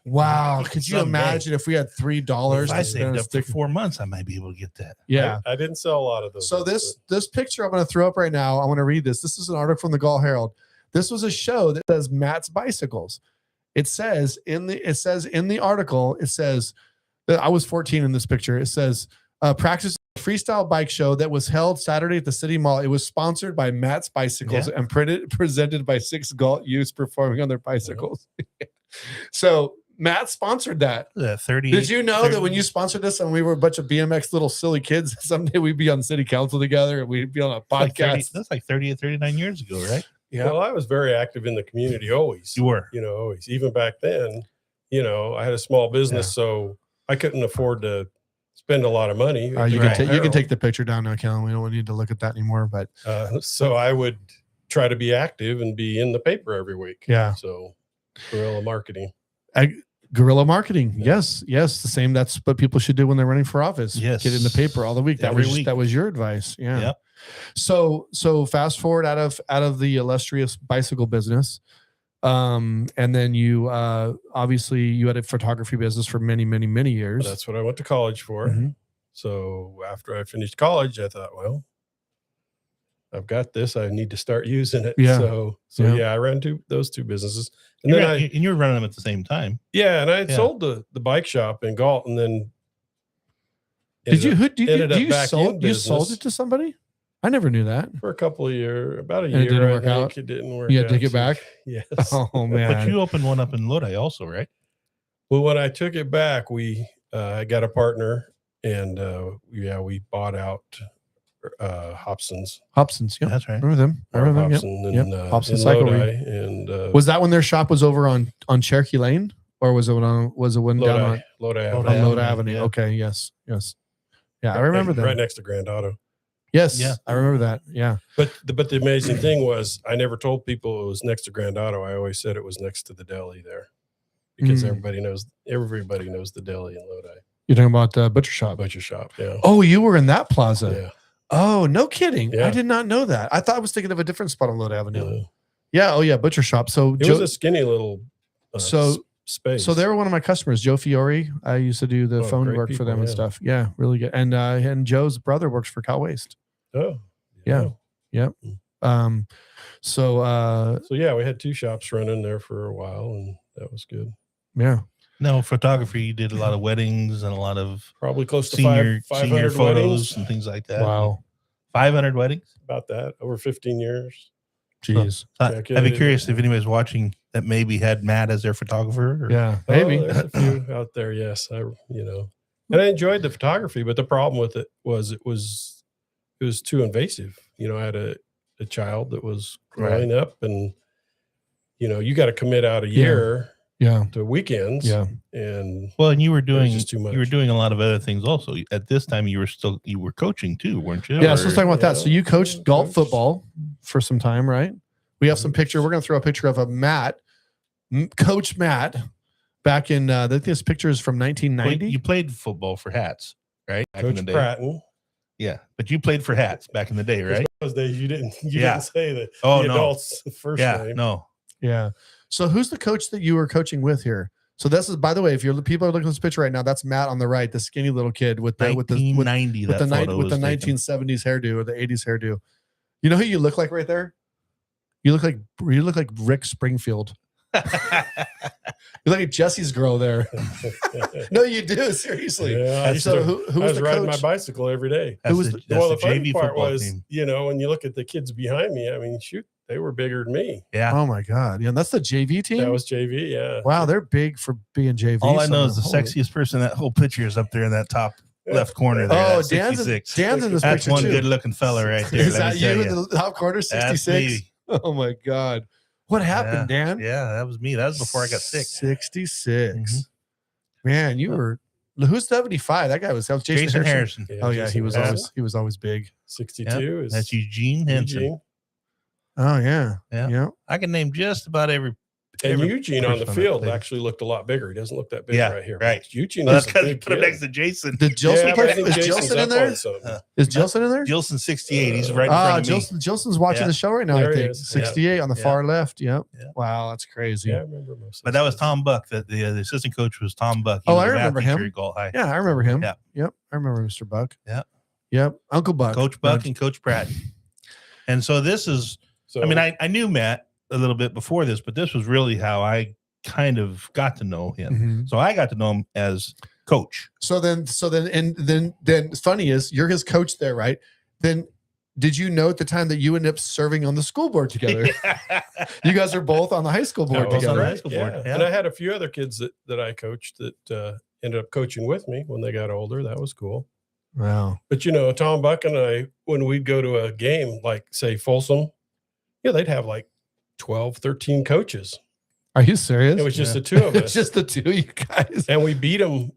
Wow. Could you imagine if we had $3? If I saved up for 4 months, I might be able to get that. Yeah. I didn't sell a lot of those. So this picture I'm going to throw up right now. I want to read this. This is an article from the Galt Herald. This was a show that says Matt's Bicycles. It says in the article, it says that I was 14 in this picture. It says, practice freestyle bike show that was held Saturday at the City Mall. It was sponsored by Matt's Bicycles and presented by 6 Galt youths performing on their bicycles. So Matt sponsored that. 30. Did you know that when you sponsored this and we were a bunch of BMX little silly kids, someday we'd be on city council together and we'd be on a podcast? That's like 30 or 39 years ago, right? Yeah. Well, I was very active in the community always. You were. Always. Even back then, I had a small business, so I couldn't afford to spend a lot of money. You can take the picture down now, Kellen. We don't need to look at that anymore. But so I would try to be active and be in the paper every week. Yeah. So guerrilla marketing. Guerrilla marketing. Yes. The same. That's what people should do when they're running for office. Yes. Get in the paper all the week. That was your advice. Yeah. Yep. So fast forward out of the illustrious bicycle business. And then you obviously you had a photography business for many, many, many years. That's what I went to college for. Mm-hmm. So after I finished college, I thought, well, I've got this. I need to start using it. Yeah. So I ran those two businesses. And you were running them at the same time. Yeah, and I had sold the bike shop in Galt, and then you sold it to somebody? I never knew that. For a couple of years, about a year. It didn't work out. It didn't work. You had to take it back. Yes. Oh man! But you opened one up in Lodi also, right? Well, when I took it back, we got a partner, and we bought out Hobson's. Yeah, that's right. Remember them? I remember them. Hobson Cycle Lodi, and was that when their shop was over on Cherokee Lane, or was it one down on Lodi Avenue? Yeah. Okay, yes. Yeah, I remember that. Right next to Grand Auto. Yes, yeah, I remember that. Yeah, but the amazing thing was I never told people it was next to Grand Auto. I always said it was next to the deli there, because everybody knows the deli in Lodi. You're talking about the butcher shop. Butcher shop. Yeah. Oh, you were in that plaza. Yeah. Oh, no kidding. Yeah. I did not know that. I thought I was thinking of a different spot on Lodi Avenue. Yeah. Oh, yeah. Butcher shop. So it was a skinny little space. So they were one of my customers, Joe Fiore. I used to do the phone work for them and stuff. Yeah, really good. And Joe's brother works for Cal Waste. Oh, yeah. Yep. So yeah, we had 2 shops running there for a while, and that was good. Yeah. No, photography. You did a lot of weddings and a lot of probably close to senior 500 photos weddings and things like that. Wow. 500 weddings? About that, over 15 years. Jeez. I'd be curious if anybody's watching that maybe had Matt as their photographer. Yeah, maybe. There's a few out there, yes. And I enjoyed the photography, but the problem with it was it was too invasive. I had a child that was growing up, and you got to commit out a year to weekends. Yeah. And you were doing just too much. You were doing a lot of other things also. At this time you were coaching too, weren't you? Yeah, so let's talk about that. So you coached Galt football for some time, right? We have some picture. We're going to throw a picture of Coach Matt back in this picture is from 1990. Well, you played football for Hats, right? Back Coach in the day. Pratton. Yeah, but you played for Hats back in the day, right? Those days you didn't say the adults first name. No. Yeah. So who's the coach that you were coaching with here? So this is, by the way, if people are looking at this picture right now, that's Matt on the right, the skinny little kid with the 1970s hairdo or the 80s hairdo. You know who you look like right there? You look like Rick Springfield. You look like Jesse's girl there. No, you do, seriously. Yeah, who I was riding my bicycle every day. The funny part was, team. When you look at the kids behind me, I mean, shoot, they were bigger than me. Yeah. Oh my God. Yeah, that's the JV team. That was JV. Yeah. Wow, they're big for being JV. All I know is the sexiest person in that whole picture is up there in that top left corner there. Oh, Dan's in this That's picture one too. good-looking fella right there. Is that you in the top corner, 66? Oh my God. What happened, Dan? Yeah, that was me. That was before I got sick. 66. Man, you were. Who's 75? That was Jason Harrison. Yeah, oh yeah, he was always big. 62 is that's Eugene Henson. Oh yeah. I can name just about every. And Eugene on the field actually looked a lot bigger. He doesn't look that big right here. Right. Eugene. Well, that's because he put him next to Jason. Did Jilson play? Is Jilson in there? Is Jilson in there? Jilson's 68. He's right in front of me. Jilson's watching the show right now. There I think 68 on the far left. Yep. Wow, that's crazy. Yeah, I remember most. But that was Tom Buck. The assistant coach was Tom Buck. I remember him. Yeah, I remember him. Yep. I remember Mr. Buck. Yep. Uncle Buck. Coach Buck and Coach Pratton. And so this is. I mean, I knew Matt a little bit before this, but this was really how I kind of got to know him. So I got to know him as coach. So then it's funny is you're his coach there, right? Then did you know at the time that you ended up serving on the school board together? You guys are both on the high school board together. High school board. Yeah. And I had a few other kids that I coached that ended up coaching with me when they got older. That was cool. Wow. But, Tom Buck and I, when we'd go to a game, like, say, Folsom, they'd have like 12, 13 coaches. Are you serious? It was just the two of us. It's just the two of you guys. And we beat them.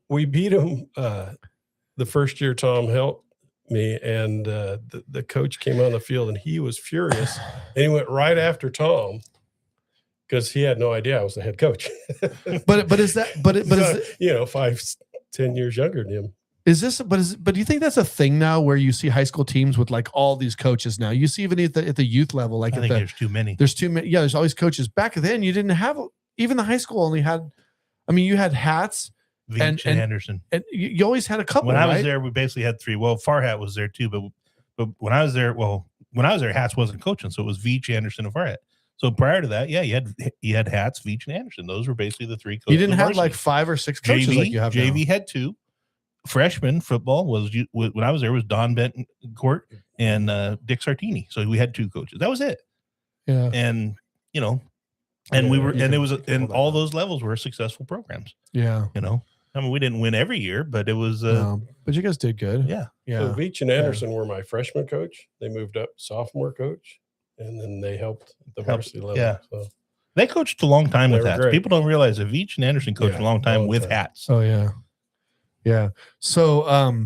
The first year Tom helped me, and the coach came on the field, and he was furious. And he went right after Tom because he had no idea I was the head coach. but is 5-10 years younger than him. But do you think that's a thing now where you see high school teams with like all these coaches now? You see even at the youth level, like there's too many. There's too many. Yeah, there's always coaches. Back then, you didn't have, even the high school only had, you had Hats and Anderson, and you always had a couple. When I was there, we basically had three. Well, Farhat was there too, but when I was there, Hats wasn't coaching, so it was Veach, Anderson, and Farhat. So prior to that, you had Hats, Veach, and Anderson. Those were basically the three coaches. You didn't have like 5 or 6 coaches like you have now. JV had 2. Freshman football was, when I was there, was Don Bentoncourt and Dick Sartini. So we had 2 coaches. That was it. Yeah. And all those levels were successful programs. Yeah. We didn't win every year, but it was. But you guys did good. Yeah. Yeah. So Veach and Anderson were my freshman coach. They moved up sophomore coach, and then they helped at the varsity level. Yeah. So they coached a long time with Hats. Great. People don't realize that Veach and Anderson coached a long time with Hats. Oh yeah. Yeah. So,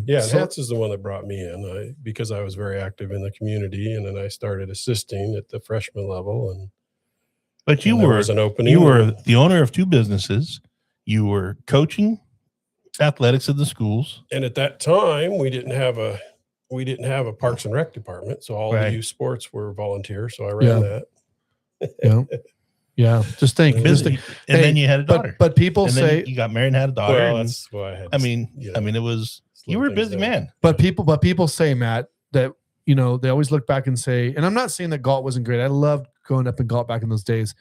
Hats is the one that brought me in because I was very active in the community, and then I started assisting at the freshman level. But you were an opening. You were the owner of 2 businesses. You were coaching athletics at the schools, and at that time, we didn't have a Parks and Rec department, so all the youth sports were volunteer. So I ran that. Yeah. Yeah, just think. Then you had a daughter. But people say you got married and had a daughter. Well, that's why I had. It was you were a busy man. But people say, Matt, that they always look back and say, and I'm not saying that Galt wasn't great. I loved growing up in Galt back in those days,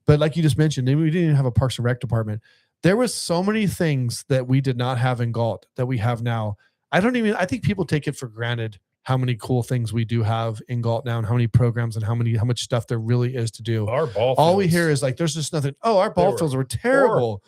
but like you just mentioned, we didn't even have a Parks and Rec department. There was so many things that we did not have in Galt that we have now. I think people take it for granted how many cool things we do have in Galt now, and how many programs and how much stuff there really is to do. Our ball fields, all we hear is like, there's just nothing. Oh, our ball fields were terrible.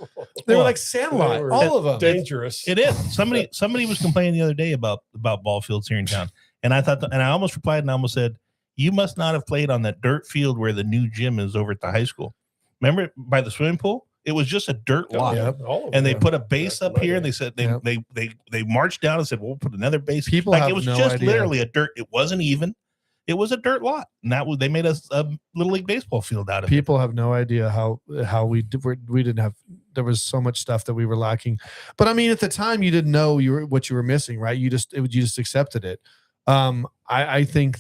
They were like Sandlot, all of them. Dangerous. It is. Somebody was complaining the other day about ball fields here in town. And I thought, and I almost replied and I almost said, you must not have played on that dirt field where the new gym is over at the high school. Remember by the swimming pool? It was just a dirt lot, and they put a base up here. And they said they marched down and said, "We'll put another base." People have it was no just idea. Literally a dirt. It wasn't even. It was a dirt lot, and they made us a little league baseball field out of it. People have no idea how we didn't have. There was so much stuff that we were lacking, but at the time you didn't know what you were missing, right? You just accepted it. I think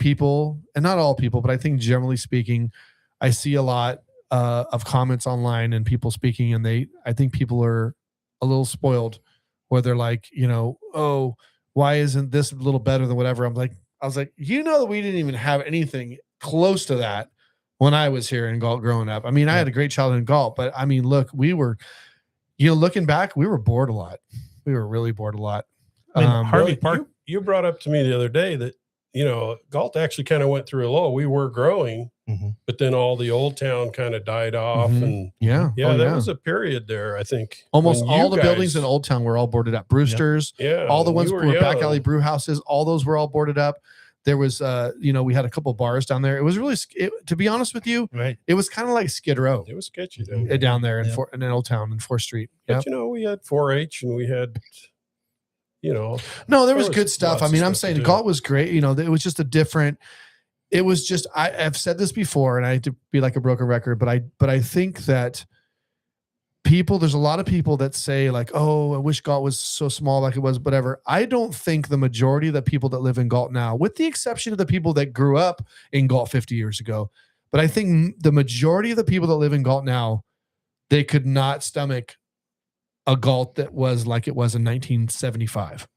people, and not all people, but I think generally speaking, I see a lot of comments online and people speaking, and I think people are a little spoiled where they're like, oh, why isn't this a little better than whatever? I was like, that we didn't even have anything close to that when I was here in Galt growing up. I had a great childhood in Galt, but look, we were, looking back, we were bored a lot. We were really bored a lot. Harvey Park, you brought up to me the other day that, Galt actually kind of went through a lull. We were growing, but then all the old town kind of died off. And that was a period there, I think. Almost all the buildings in Old Town were all boarded up. Brewster's, all the ones were back alley brew houses, all those were all boarded up. There was, we had a couple bars down there. It was really, to be honest with you, it was kind of like Skid Row. It was sketchy down there in Old Town in 4th Street. But, we had 4-H and we had... no, there was good stuff. I'm saying Galt was great. It was just I've said this before, and I hate to be like a broken record, but I think that there's a lot of people that say like, oh, I wish Galt was so small like it was, whatever. I don't think the majority of the people that live in Galt now, with the exception of the people that grew up in Galt 50 years ago, but I think the majority of the people that live in Galt now, they could not stomach a Galt that was like it was in 1975.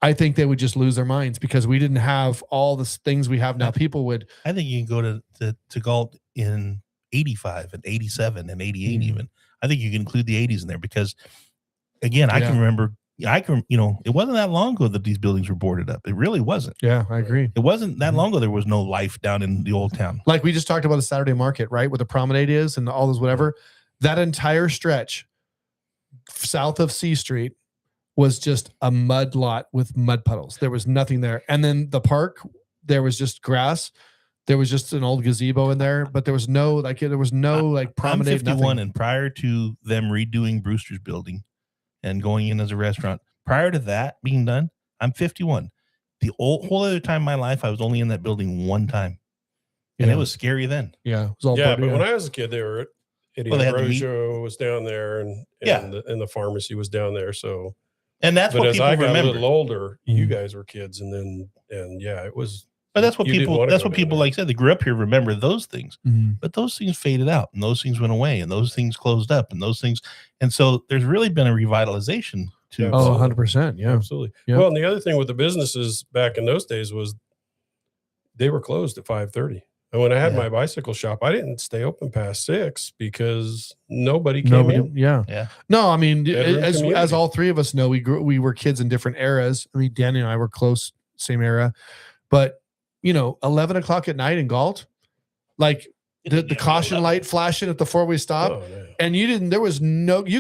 I think they would just lose their minds because we didn't have all the things we have now. People would. I think you can go to Galt in 85 and 87 and 88 even. I think you can include the 80s in there because again, I can remember. It wasn't that long ago that these buildings were boarded up. It really wasn't. Yeah, I agree. It wasn't that long ago. There was no life down in the old town. Like we just talked about the Saturday market, right? Where the promenade is and all those whatever. That entire stretch south of C Street was just a mud lot with mud puddles. There was nothing there. And then the park, there was just grass. There was just an old gazebo in there, but there was no promenade. I'm 51, nothing. And prior to them redoing Brewster's building and going in as a restaurant, prior to that being done, I'm 51. The whole other time in my life, I was only in that building one time, and it was scary then. Yeah, it was all but when I was a kid, they were Eddie Ambrosio was down there, and the pharmacy was down there. So, and that's what people remember. As I got a little older, you guys were kids, it was. But that's what people. That's what people like said. They grew up here, remember those things. Mm-hmm. But those things faded out, and those things went away, and those things closed up, and those things. And so there's really been a revitalization to. 100%. Yeah, absolutely. Yeah. Well, and the other thing with the businesses back in those days was they were closed at 5:30. And when I had my bicycle shop, I didn't stay open past 6 because nobody came in. Yeah. No, I mean, as all three of us know, we were kids in different eras. I mean, Danny and I were close, same era, but 11 o'clock at night in Galt, like the caution light flashing at the 4-way stop, and you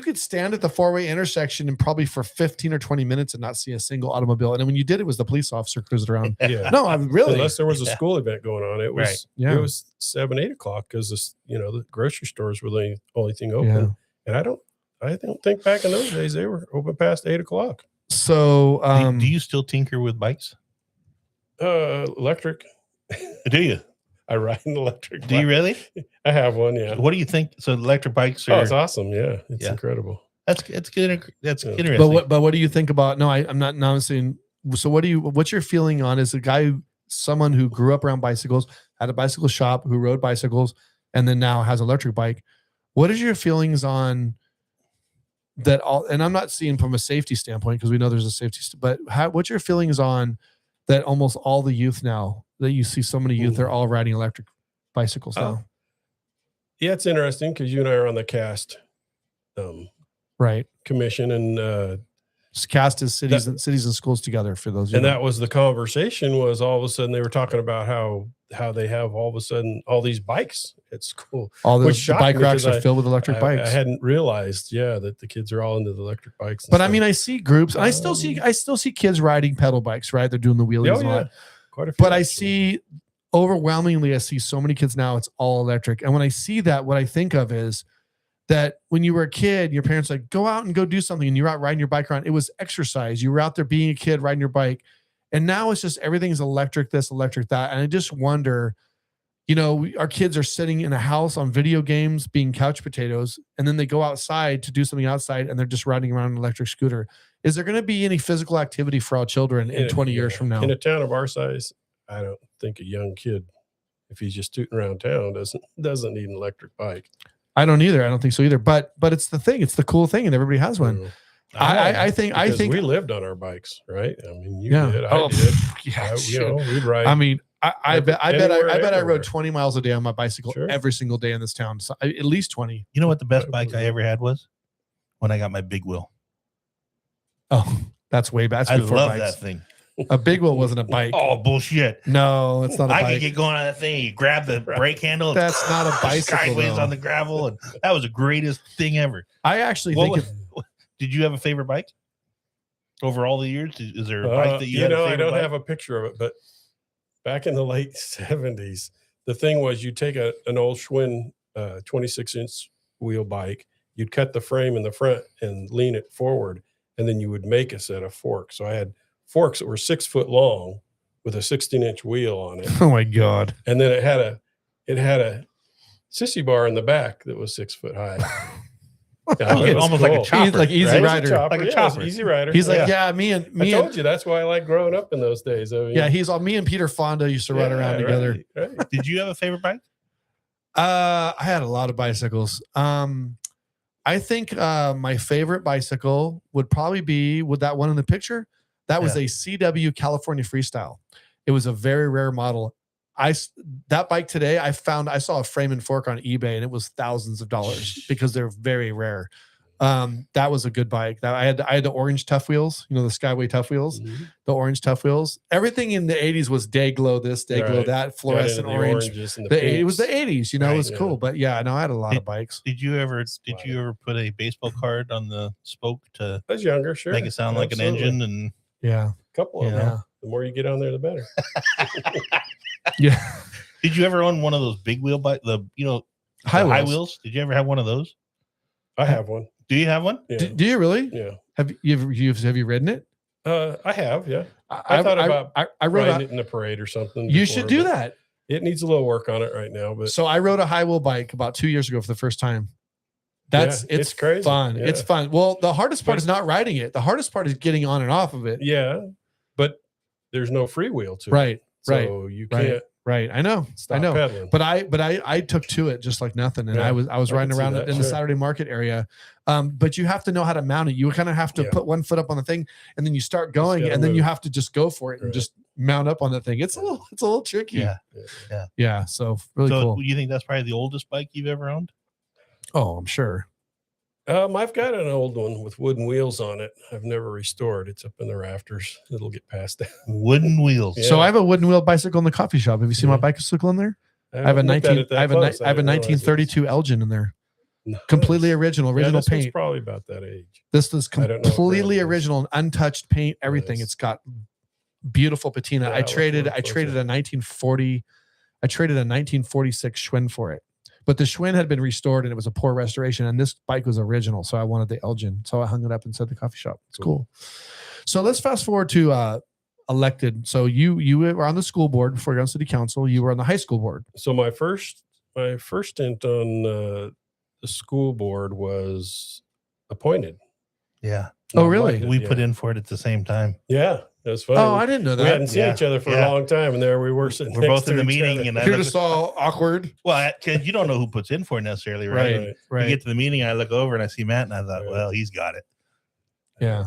could stand at the 4-way intersection and probably for 15 or 20 minutes and not see a single automobile. And when you did, it was the police officer cruising around. No, I'm really, unless there was a school event going on, it was it was 7, 8 o'clock because the grocery stores were the only thing open. And I don't think back in those days they were open past 8 o'clock. So do you still tinker with bikes? Electric. Do you? I ride an electric bike. Do you really? I have one, yeah. What do you think? So electric bikes are... Oh, it's awesome, yeah. It's incredible. That's good. That's interesting. But what do you think about... No, I'm not saying... So what's your feeling on as a guy, someone who grew up around bicycles, had a bicycle shop, who rode bicycles, and then now has an electric bike? What is your feelings on that all... And I'm not seeing from a safety standpoint because we know there's a safety... But what's your feelings on that almost all the youth now, that you see so many youth, they're all riding electric bicycles now? Yeah, it's interesting because you and I are on the CAST commission, and CAST is cities and schools together for those. And that was the conversation, was all of a sudden they were talking about how they have all of a sudden all these bikes at school. All those bike racks are filled with electric bikes. I hadn't realized, that the kids are all into the electric bikes. But I mean, I see groups, and I still see kids riding pedal bikes, right? They're doing the wheelies a lot. Quite a few. But I see overwhelmingly, I see so many kids now, it's all electric. And when I see that, what I think of is that when you were a kid, your parents like, go out and go do something, and you're out riding your bike around. It was exercise. You were out there being a kid riding your bike. And now it's just everything's electric, this, electric, that. And I just wonder, our kids are sitting in a house on video games being couch potatoes, and then they go outside to do something outside and they're just riding around an electric scooter. Is there going to be any physical activity for our children in 20 years from now? In a town of our size, I don't think a young kid, if he's just tooting around town, doesn't need an electric bike. I don't either. I don't think so either. But it's the thing. It's the cool thing, and everybody has one. I think we lived on our bikes, right? I mean, you did. I did. Yeah, we'd ride. I mean, I bet I rode 20 miles a day on my bicycle every single day in this town. So at least 20. You know what the best bike I ever had was? When I got my big wheel. Oh, that's way back. I love that thing. A big wheel wasn't a bike. Oh, bullshit. No, it's not a bike. I could get going on that thing. You grab the brake handle. That's not a bicycle. Sideways on the gravel. And that was the greatest thing ever. I actually think... Did you have a favorite bike over all the years? Is there a bike that you had? I don't have a picture of it, but back in the late 70s, the thing was you'd take an old Schwinn 26-inch wheel bike, you'd cut the frame in the front and lean it forward, and then you would make a set of forks. So I had forks that were 6 foot long with a 16-inch wheel on it. Oh my God. And then it had a sissy bar in the back that was 6 foot high. Almost like a chopper. He's like Easy Rider. Like a chopper. Easy Rider. He's like, I told you that's why I like growing up in those days. I mean, me and Peter Fonda used to ride around together. Right. Did you have a favorite bike? I had a lot of bicycles. I think my favorite bicycle would probably be with that one in the picture. That was a CW California Freestyle. It was a very rare model. That bike today, I saw a frame and fork on eBay, and it was thousands of dollars because they're very rare. That was a good bike. That I had the orange Tough Wheels, the Skyway Tough Wheels, the orange Tough Wheels. Everything in the 80s was day glow this, day glow that, fluorescent orange. It was the 80s, it was cool. But yeah, I know I had a lot of bikes. Did you ever put a baseball card on the spoke to I was younger, sure. Make it sound like an engine? And a couple of them. Yeah. The more you get on there, the better. Yeah. Did you ever own one of those big wheel bikes? High wheels? Did you ever have one of those? I have one. Do you have one? Yeah. Do you really? Yeah. Have you ridden it? I have. Yeah. I thought about riding it in a parade or something. You should do that. It needs a little work on it right now, but so I rode a high wheel bike about 2 years ago for the first time. It's crazy. Fun. Yeah. It's fun. Well, the hardest part is not riding it. The hardest part is getting on and off of it. Yeah, but there's no freewheel to it. So you can't. Right. I know. Pedaling. But I took to it just like nothing. And I was riding around in the Saturday market area. But you have to know how to mount it. You kind of have to put one foot up on the thing and then you start going and then you have to just go for it and just mount up on the thing. It's a little tricky. Yeah. So really cool. You think that's probably the oldest bike you've ever owned? Oh, I'm sure. I've got an old one with wooden wheels on it. I've never restored. It's up in the rafters. It'll get passed down. Wooden wheels. Yeah. So I have a wooden wheel bicycle in the coffee shop. Have you seen my bicycle in there? I have a 1932 Elgin in there. Nice. Completely original paint. It's probably about that age. This is completely original, untouched paint, everything. Nice. It's got beautiful patina. I traded a 1946 Schwinn for it. But the Schwinn had been restored and it was a poor restoration. And this bike was original. So I wanted the Elgin. So I hung it up inside the coffee shop. It's cool. So let's fast forward to elected. So you were on the school board before you got on city council. You were on the high school board. So my first stint on the school board was appointed. Yeah. Oh, really? We put in for it at the same time. Yeah. It was fun. Oh, I didn't know that. We hadn't seen each other for a long time, and there we were sitting. We're both in the meeting, and you're just all awkward. Well, because you don't know who puts in for it necessarily, right? You get to the meeting, and I look over and I see Matt, and I thought, well, he's got it. Yeah.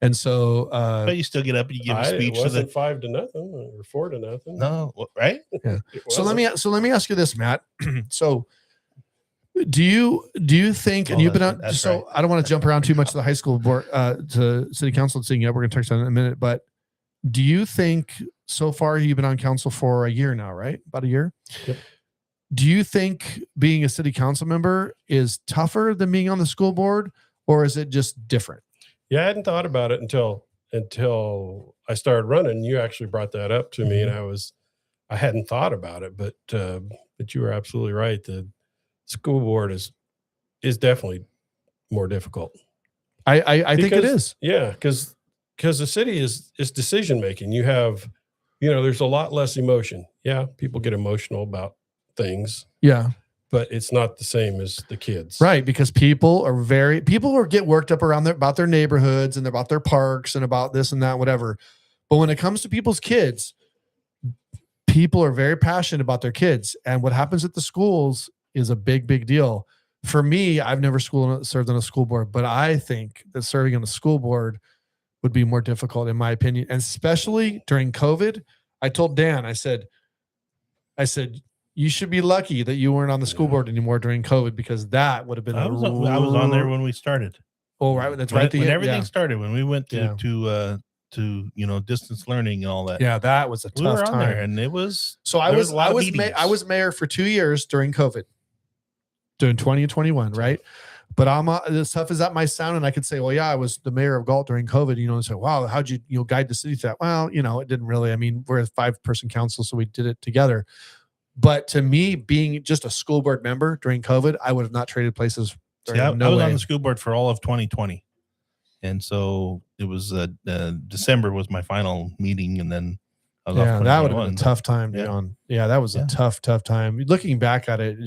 And so, but you still get up and you give a speech. It wasn't 5-0 or 4-0. No, right? Yeah. So let me ask you this, Matt. So. Do you think, and you've been on, so right. I don't want to jump around too much to the high school board, to city council and seeing, we're going to touch on it in a minute, but do you think so far you've been on council for a year now, right? About a year. Yep. Do you think being a city council member is tougher than being on the school board, or is it just different? Yeah. I hadn't thought about it until I started running. You actually brought that up to me, and I hadn't thought about it, but you were absolutely right. The school board is definitely more difficult. I think it is. Yeah, because the city is decision making. You have, there's a lot less emotion. Yeah, people get emotional about things. Yeah, but it's not the same as the kids, right? Because people get worked up about their neighborhoods and about their parks and about this and that, whatever. But when it comes to people's kids, people are very passionate about their kids, and what happens at the schools is a big deal. For me, I've never served on a school board, but I think that serving on a school board would be more difficult, in my opinion. And especially during COVID, I told Dan, I said, you should be lucky that you weren't on the school board anymore during COVID, because that would have been. I was on there when we started. Oh, right. That's right. When everything started, when we went to distance learning and all that. Yeah, that was a tough time. There, and it was. So I was mayor for 2 years during COVID. Doing 20 and 21, right? But this stuff is at my sound, and I could say, well, yeah, I was the mayor of Galt during COVID, and say, wow, how'd you guide the city through that? Well, it didn't really. I mean, we're a 5-person council, so we did it together. But to me, being just a school board member during COVID, I would have not traded places. I was on the school board for all of 2020, and so it was December was my final meeting, and then I was off. That would have been a tough time. Yeah, that was a tough time. Looking back at it,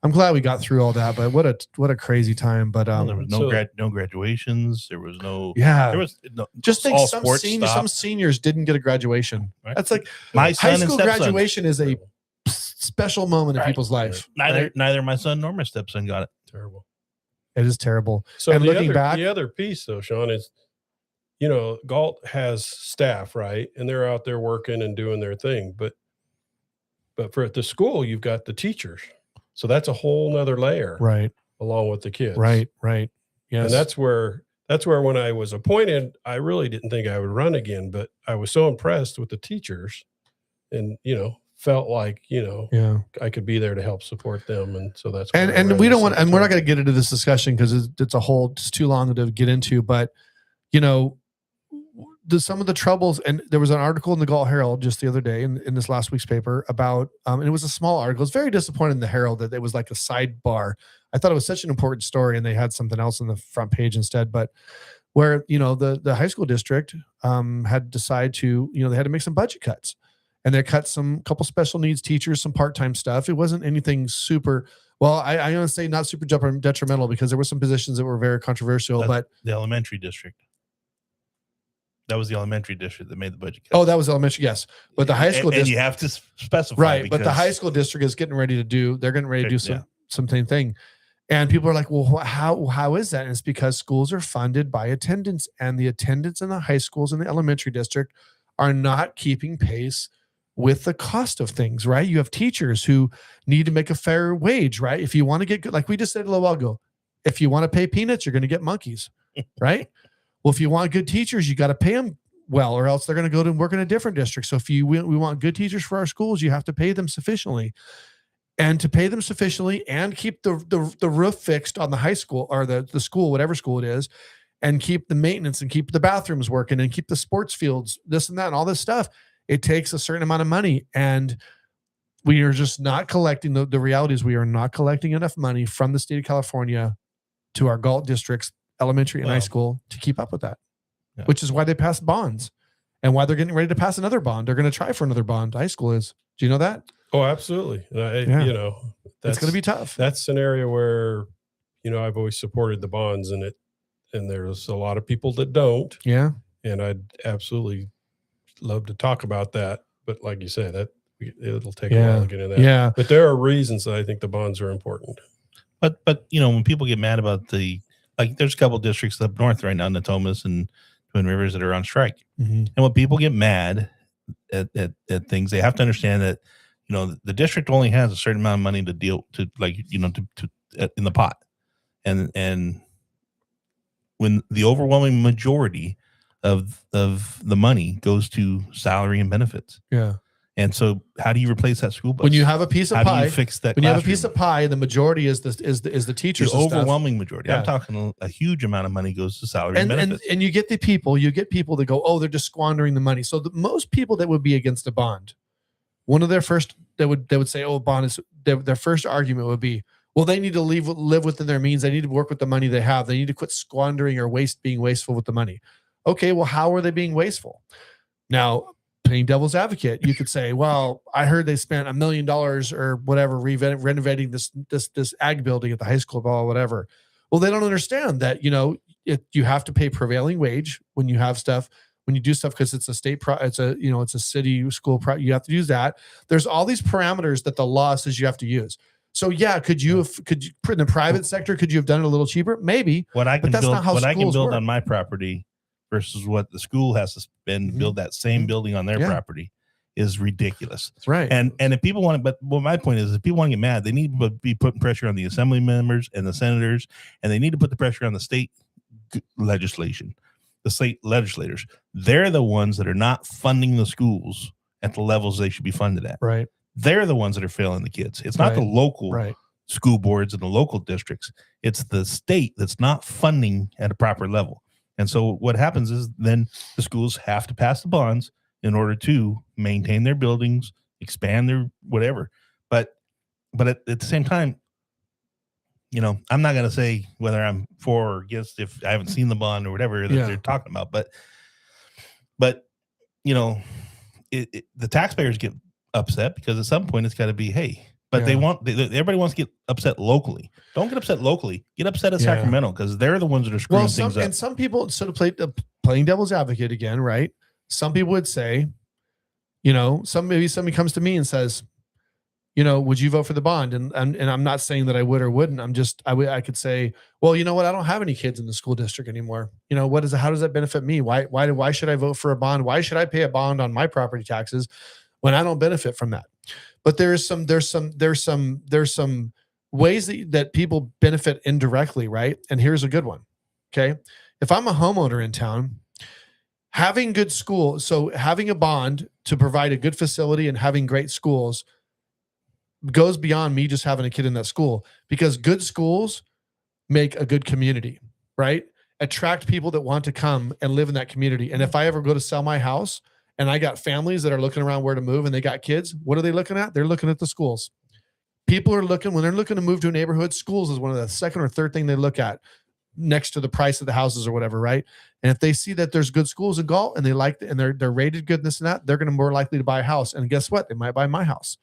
I'm glad we got through all that, but what a crazy time. But there was no graduations. There was no. Yeah. There was just think some seniors didn't get a graduation. Right. That's like my high school graduation is a special moment in people's life. Neither my son nor my stepson got it. Terrible. It is terrible. So and looking back, the other piece though, Sean, is Galt has staff, right, and they're out there working and doing their thing, but for at the school, you've got the teachers. So that's a whole nother layer, right, along with the kids, right. Yes. And that's where when I was appointed, I really didn't think I would run again, but I was so impressed with the teachers and, felt like, I could be there to help support them. And so that's, and we don't want, and we're not going to get into this discussion because it's too long to get into, but some of the troubles, and there was an article in the Galt Herald just the other day in this last week's paper about, and it was a small article. It's very disappointing in the Herald that it was like a sidebar. I thought it was such an important story and they had something else on the front page instead, but where, the high school district had decided to, they had to make some budget cuts and they cut couple special needs teachers, some part-time stuff. It wasn't anything super, well, I want to say not super detrimental because there were some positions that were very controversial, but the elementary district. That was the elementary district that made the budget cuts. Oh, that was elementary, yes. But the high school district, and you have to specify, right? But the high school district is getting ready to do. They're getting ready to do something thing, and people are like, "Well, how is that?" And it's because schools are funded by attendance, and the attendance in the high schools in the elementary district are not keeping pace with the cost of things. Right? You have teachers who need to make a fair wage. Right? If you want to get good, like we just said a little while ago, if you want to pay peanuts, you're going to get monkeys. Right? Well, if you want good teachers, you got to pay them well, or else they're going to go to work in a different district. So if we want good teachers for our schools, you have to pay them sufficiently. And to pay them sufficiently and keep the roof fixed on the high school or the school, whatever school it is, and keep the maintenance and keep the bathrooms working and keep the sports fields, this and that, and all this stuff, it takes a certain amount of money. And we are just not collecting. The reality is we are not collecting enough money from the state of California to our Galt districts, elementary and high school, to keep up with that, which is why they passed bonds and why they're getting ready to pass another bond. They're going to try for another bond. High school is. Do you know that? Oh, absolutely. It's going to be tough. That's an area where, I've always supported the bonds and there's a lot of people that don't. Yeah. And I'd absolutely love to talk about that. But like you said, it'll take a while to get into that. Yeah. But there are reasons that I think the bonds are important. But when people get mad about there's a couple of districts up north right now, Natomas and Twin Rivers, that are on strike. Mm-hmm. And when people get mad at things, they have to understand that, the district only has a certain amount of money to deal to in the pot. And when the overwhelming majority of the money goes to salary and benefits. Yeah. And so how do you replace that school bus? When you have a piece of pie, how do you fix that? When you have a piece of pie, the majority is the teachers. The overwhelming majority. Yeah. I'm talking a huge amount of money goes to salary and benefits. And you get people that go, oh, they're just squandering the money. So most people that would be against a bond, one of their first, they would say, oh, bond is their first argument would be, well, they need to live within their means. They need to work with the money they have. They need to quit squandering or being wasteful with the money. Okay, well, how are they being wasteful? Now, playing devil's advocate, you could say, well, I heard they spent $1 million or whatever renovating this ag building at the high school, blah, whatever. Well, they don't understand that, you have to pay prevailing wage when you have stuff, when you do stuff, because it's a state, it's a city school, you have to use that. There's all these parameters that the law says you have to use. So yeah, could you in the private sector, could you have done it a little cheaper? Maybe. What I can build on my property versus what the school has to spend, build that same building on their property is ridiculous. That's right. And if people want to, my point is, if people want to get mad, they need to be putting pressure on the assembly members and the senators, and they need to put the pressure on the state legislation, the state legislators. They're the ones that are not funding the schools at the levels they should be funded at. Right. They're the ones that are failing the kids. It's not the local school boards and the local districts. It's the state that's not funding at a proper level. And so what happens is then the schools have to pass the bonds in order to maintain their buildings, expand their whatever. But at the same time, I'm not going to say whether I'm for or against if I haven't seen the bond or whatever that they're talking about. But the taxpayers get upset because at some point it's got to be, hey, but everybody wants to get upset locally. Don't get upset locally. Get upset at Sacramento because they're the ones that are screwing things up. And some people sort of playing devil's advocate again, right? Some people would say, maybe somebody comes to me and says, would you vote for the bond? And I'm not saying that I would or wouldn't. I could say, well, you know what? I don't have any kids in the school district anymore. How does that benefit me? Why should I vote for a bond? Why should I pay a bond on my property taxes when I don't benefit from that? But there's some ways that people benefit indirectly, right? And here's a good one. Okay. If I'm a homeowner in town, having good schools, so having a bond to provide a good facility and having great schools goes beyond me just having a kid in that school, because good schools make a good community, right? Attract people that want to come and live in that community. And if I ever go to sell my house and I got families that are looking around where to move and they got kids, what are they looking at? They're looking at the schools. People are looking, when they're looking to move to a neighborhood, schools is one of the second or third thing they look at next to the price of the houses or whatever, right? And if they see that there's good schools in Galt and they like and they're rated good, this and that, they're going to be more likely to buy a house. And guess what? They might buy my house.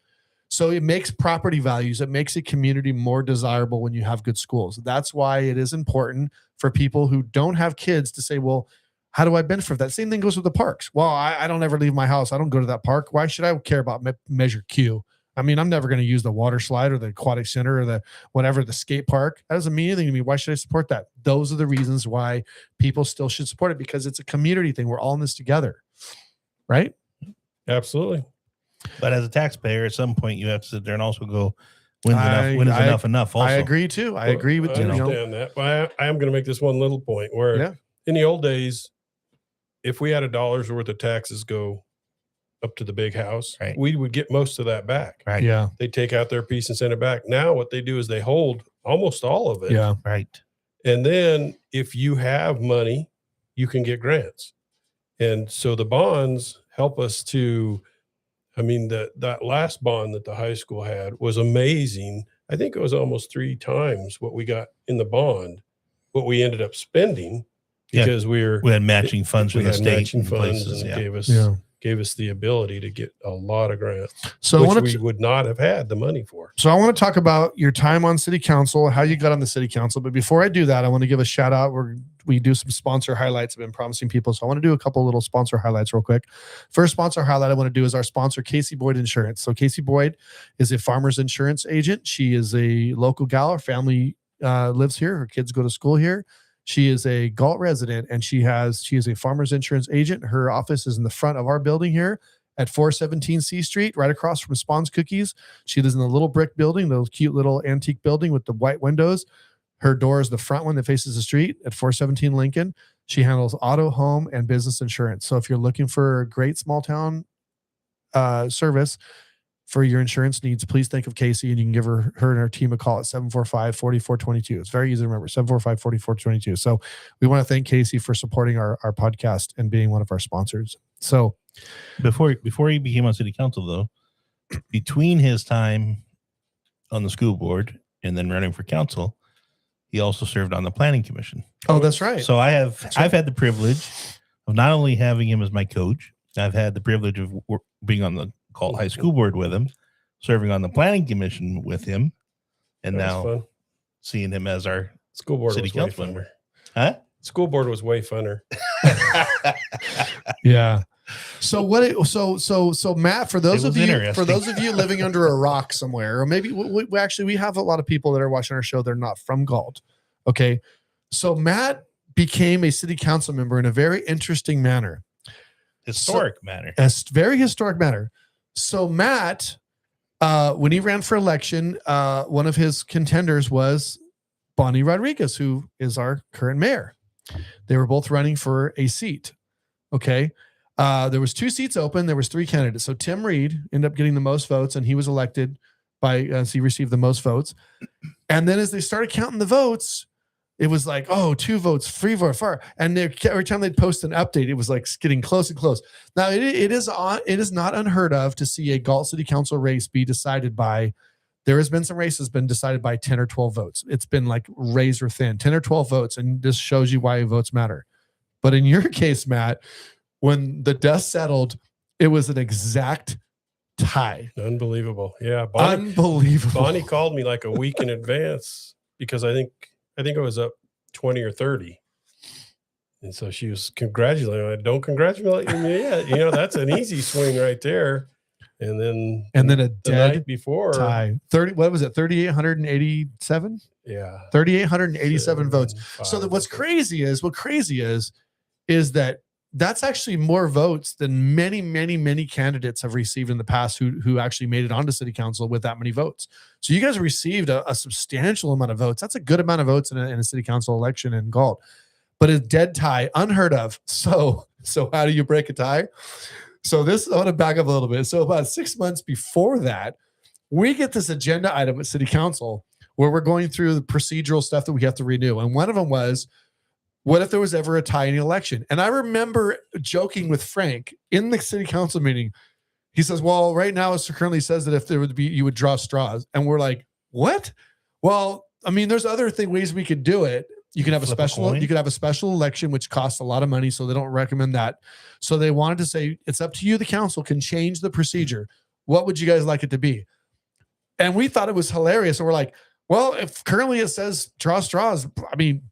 So it makes property values, it makes a community more desirable when you have good schools. That's why it is important for people who don't have kids to say, well, how do I benefit from that? Same thing goes with the parks. Well, I don't ever leave my house. I don't go to that park. Why should I care about Measure Q? I mean, I'm never going to use the water slide or the aquatic center or the whatever, the skate park. That doesn't mean anything to me. Why should I support that? Those are the reasons why people still should support it, because it's a community thing. We're all in this together, right? Absolutely. But as a taxpayer, at some point you have to sit there and also go, when's enough? Also, I agree too. I agree with you. I understand that. But I am going to make this one little point where in the old days, if we had $1 worth of taxes go up to the big house, we would get most of that back. Right. Yeah. They take out their piece and send it back. Now what they do is they hold almost all of it. Yeah. Right. And then if you have money, you can get grants. And so the bonds help us to, I mean, that last bond that the high school had was amazing. I think it was almost 3 times what we got in the bond, what we ended up spending, because we had matching funds from the state, matching funds, and gave us the ability to get a lot of grants, so which we would not have had the money for. So I want to talk about your time on city council, how you got on the city council. But before I do that, I want to give a shout out. We do some sponsor highlights. I've been promising people. So I want to do a couple little sponsor highlights real quick. First sponsor highlight I want to do is our sponsor, Casey Boyd Insurance. So Casey Boyd is a farmer's insurance agent. She is a local gal. Her family lives here. Her kids go to school here. She is a Galt resident, and she is a farmer's insurance agent. Her office is in the front of our building here at 417 C Street, right across from Spawn's Cookies. She lives in the little brick building, the cute little antique building with the white windows. Her door is the front one that faces the street at 417 Lincoln. She handles auto, home, and business insurance. So if you're looking for a great small town service for your insurance needs, please think of Casey, and you can give her and her team a call at 745-4422. It's very easy to remember, 745-4422. So we want to thank Casey for supporting our podcast and being one of our sponsors. So before he became on city council, though, between his time on the school board and then running for council, he also served on the planning commission. Oh, that's right. So I've had the privilege of not only having him as my coach, I've had the privilege of being on the Galt High School Board with him, serving on the planning commission with him, and now seeing him as our school board city councilman. School board was way funner. Yeah. So Matt, for those of you living under a rock somewhere, or maybe we have a lot of people that are watching our show that are not from Galt. Okay. So Matt became a city council member in a very interesting manner. Very historic manner. So Matt, when he ran for election, one of his contenders was Bonnie Rodriguez, who is our current mayor. They were both running for a seat. Okay. There was 2 seats open. There was 3 candidates. So Tim Reed ended up getting the most votes, and he was elected he received the most votes. And then as they started counting the votes, it was like, 2 votes, 3 votes, 4. And every time they'd post an update, it was like getting close and close. Now it is not unheard of to see a Galt City Council race be decided by. There has been some races been decided by 10 or 12 votes. It's been like razor thin, 10 or 12 votes, and this shows you why votes matter. But in your case, Matt, when the dust settled, it was an exact tie. Unbelievable. Yeah. Unbelievable. Bonnie called me like a week in advance because I think it was up 20 or 30. And so she was congratulating me. Don't congratulate me yet. That's an easy swing right there. And then a dead night before tie. 30. What was it? 3,887? Yeah. 3,887 votes. So what's crazy is that that's actually more votes than many, many, many candidates have received in the past who actually made it onto city council with that many votes. So you guys received a substantial amount of votes. That's a good amount of votes in a city council election in Galt. but a dead tie, unheard of. So how do you break a tie? So I want to back up a little bit. So about 6 months before that, we get this agenda item at City Council where we're going through the procedural stuff that we have to renew. And one of them was, what if there was ever a tie in the election? And I remember joking with Frank in the City Council meeting. He says, well, right now it currently says that if there would be, you would draw straws. And we're like, what? Well, I mean, there's other ways we could do it. You could have a special election, which costs a lot of money. So they don't recommend that. So they wanted to say, it's up to you. The council can change the procedure. What would you guys like it to be? And we thought it was hilarious. And we're like, well, if currently it says draw straws, I mean,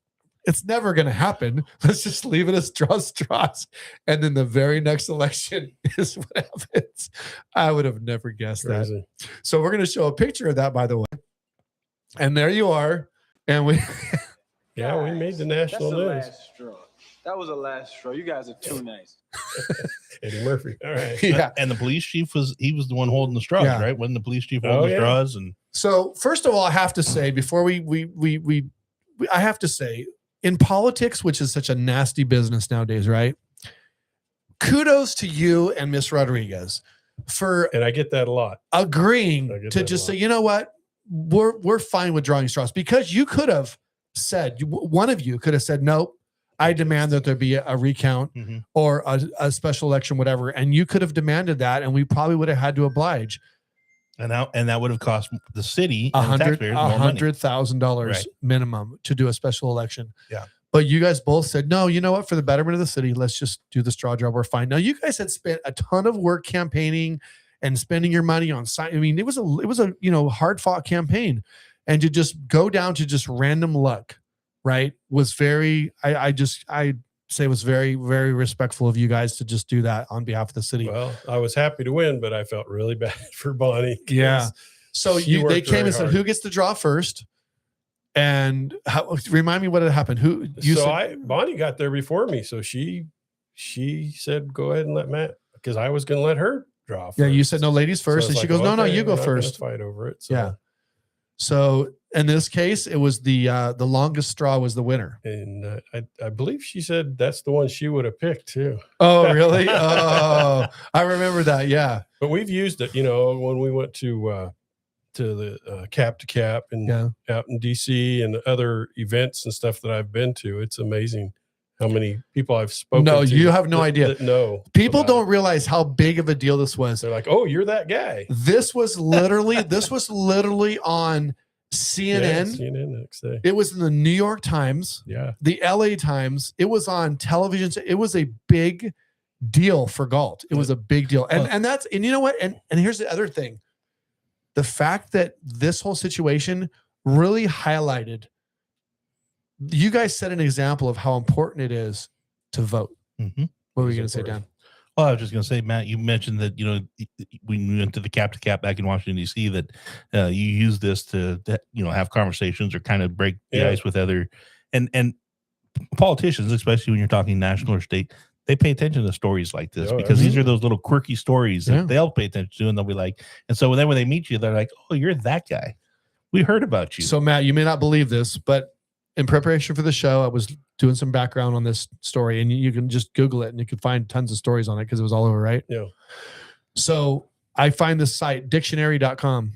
it's never going to happen. Let's just leave it as draw straws. And then the very next election is what happens. I would have never guessed that. So we're going to show a picture of that, by the way. And there you are. And we... Yeah, we made the national news. Last straw. That was the last straw. You guys are too nice. Eddie Murphy. All right. Yeah. And the police chief was the one holding the straws, right? Wasn't the police chief holding the straws? And so first of all, I have to say, before I have to say, in politics, which is such a nasty business nowadays, right? Kudos to you and Miss Rodriguez for, and I get that a lot, agreeing to just say, you know what, we're fine with drawing straws, because you could have said, one of you could have said, no, I demand that there be a recount or a special election, whatever. And you could have demanded that, and we probably would have had to oblige. And that would have cost the city $100,000 minimum to do a special election. Yeah. But you guys both said, no, you know what? For the betterment of the city, let's just do the straw job. We're fine. Now, you guys had spent a ton of work campaigning and spending your money on site. I mean, it was a hard fought campaign, and to just go down to just random luck, right, was very, I say was very, very respectful of you guys to just do that on behalf of the city. Well, I was happy to win, but I felt really bad for Bonnie. Yeah. So they came and said, who gets to draw first? And remind me what had happened. Bonnie got there before me. So she said, go ahead and let Matt, because I was going to let her draw first. Yeah. You said, no, ladies first. And she goes, no, you go first. Fight over it. So. Yeah. So in this case, it was the longest straw was the winner. And I believe she said that's the one she would have picked too. Oh, really? Oh, I remember that. Yeah. But we've used it, when we went to the Cap to Cap and out in DC and other events and stuff that I've been to. It's amazing how many people I've spoken to. No, you have no idea. No, people don't realize how big of a deal this was. They're like, oh, you're that guy. This was literally on CNN. Yeah, CNN next day. It was in the New York Times. Yeah. The LA Times. It was on television. It was a big deal for Galt. It was a big deal. And you know what? And here's the other thing. The fact that this whole situation really highlighted, you guys set an example of how important it is to vote. What were you going to say, Dan? Well, I was just going to say, Matt, you mentioned that, when we went to the Cap to Cap back in Washington, D.C., that you use this to have conversations or kind of break the ice with other and politicians, especially when you're talking national or state, they pay attention to stories like this because these are those little quirky stories that they'll pay attention to, and they'll be like, and so then when they meet you, they're like, oh, you're that guy. We heard about you. So, Matt, you may not believe this, but in preparation for the show, I was doing some background on this story, and you can just Google it and you can find tons of stories on it because it was all over, right? Yeah. So I find this site, dictionary.com.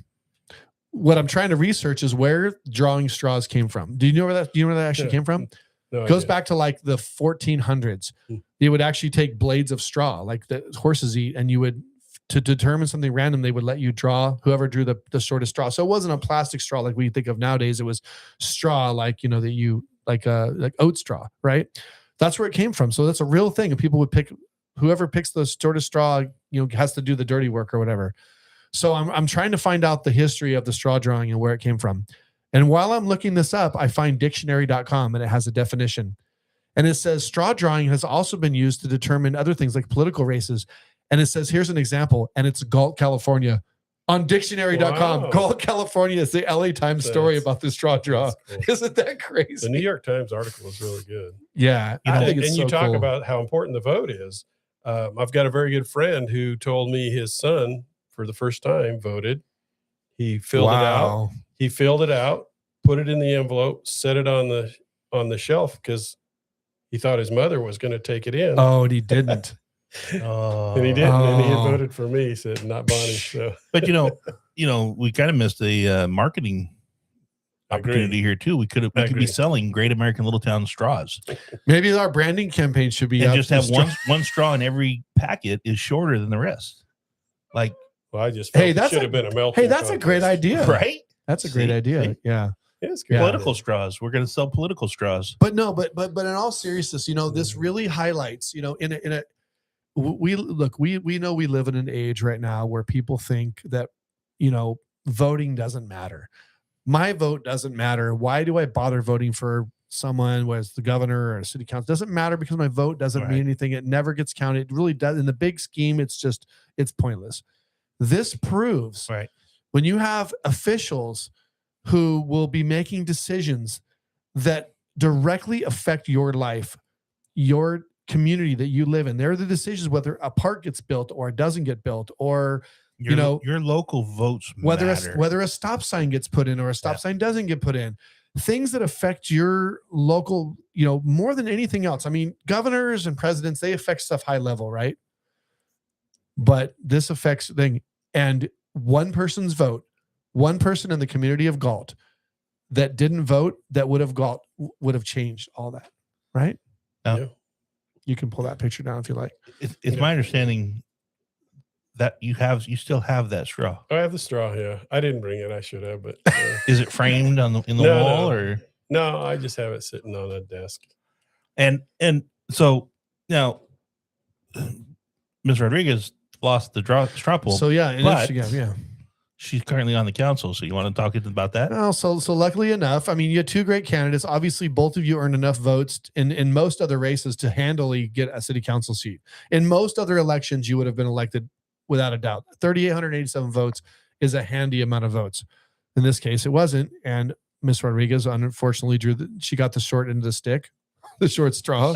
What I'm trying to research is where drawing straws came from. Do you know where that actually came from? No, goes back to like the 1400s. They would actually take blades of straw, like the horses eat, and you would, to determine something random, they would let you draw whoever drew the shortest straw. So it wasn't a plastic straw like we think of nowadays. It was straw, like like oat straw, right? That's where it came from. So that's a real thing. And people would pick whoever picks the shortest straw, has to do the dirty work or whatever. So I'm trying to find out the history of the straw drawing and where it came from. And while I'm looking this up, I find dictionary.com, and it has a definition. And it says straw drawing has also been used to determine other things like political races. And it says, here's an example, and it's Galt, California. On dictionary.com, Wow. Galt, California is the LA Times story about the straw draw. Cool. Isn't that crazy? The New York Times article is really good. Yeah. I think it's and so you talk cool about how important the vote is. I've got a very good friend who told me his son, for the first time, voted. He filled it out. He filled it out, put it in the envelope, set it on the shelf, because he thought his mother was going to take it in. Oh, and he didn't. And he didn't. And he had voted for me. He said, not Bonnie. So, but we kind of missed a marketing opportunity here too. We could be selling Great American Little Town straws. Maybe our branding campaign should be and just have one straw in every packet is shorter than the rest. Like, well, I just felt should have been a melting. Hey, that's a great idea, right? That's a great idea. See? Yeah. It's great. Political straws. We're going to sell political straws. But no, but in all seriousness, this really highlights, we know we live in an age right now where people think that, voting doesn't matter. My vote doesn't matter. Why do I bother voting for someone, whether it's the governor or a city council? It doesn't matter because my vote doesn't mean anything. It never gets counted. It really does. In the big scheme, it's pointless. This proves when you have officials who will be making decisions that directly affect your life, your community that you live in. They're the decisions whether a park gets built or it doesn't get built, or your local votes matter. Whether a stop sign gets put in or a stop sign doesn't get put in. Things that affect your local, more than anything else. I mean, governors and presidents, they affect stuff high level, right? But this affects thing. And one person's vote, one person in the community of Galt that didn't vote, that would have changed all that, right? Yeah. You can pull that picture down if you like. It's my understanding that you still have that straw. I have the straw. Yeah, I didn't bring it. I should have, but is it framed in the wall or no? I just have it sitting on a desk. And so now, Ms. Rodriguez lost the straw poll. So yeah, she's currently on the council. So you want to talk about that? No, so luckily enough, I mean, you had two great candidates. Obviously, both of you earned enough votes in most other races to handily get a city council seat. In most other elections, you would have been elected without a doubt. 3,887 votes is a handy amount of votes. In this case, it wasn't. And Ms. Rodriguez, unfortunately, she got the short end of the stick, the short straw,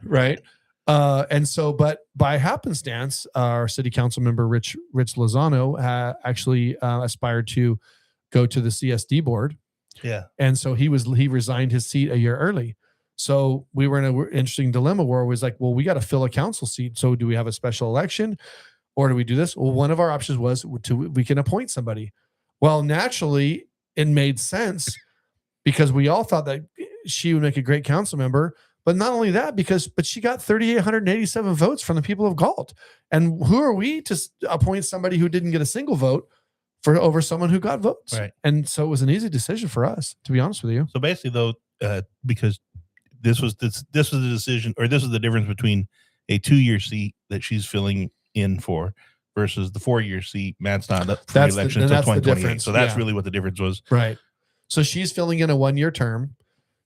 right? And so, but by happenstance, our city council member, Rich Lozano, actually aspired to go to the CSD board. Yeah. And so he resigned his seat a year early. So we were in an interesting dilemma where it was like, well, we got to fill a council seat. So do we have a special election or do we do this? Well, one of our options was we can appoint somebody. Well, naturally, it made sense because we all thought that she would make a great council member. But not only that, but she got 3,887 votes from the people of Galt. And who are we to appoint somebody who didn't get a single vote over someone who got votes? Right. And so it was an easy decision for us, to be honest with you. So basically, though, because this was the decision, or this is the difference between a 2-year seat that she's filling in for versus the 4-year seat. Matt's not up for the election until 2028. So that's really what the difference was. Right. So she's filling in a 1-year term.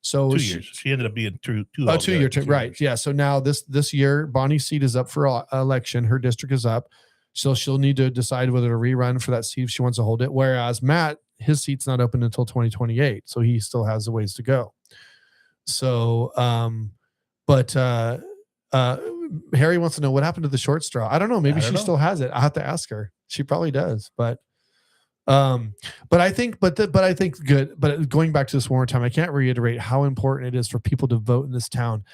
So 2 years. She ended up being two 2-year term. Right. Yeah. So now this year, Bonnie's seat is up for election. Her district is up. So she'll need to decide whether to rerun for that seat if she wants to hold it. Whereas Matt, his seat's not open until 2028. So he still has a ways to go. So, Harry wants to know what happened to the short straw. I don't know. Maybe she still has it. I'll have to ask her. She probably does, but I think good. But going back to this one more time, I can't reiterate how important it is for people to vote in this town.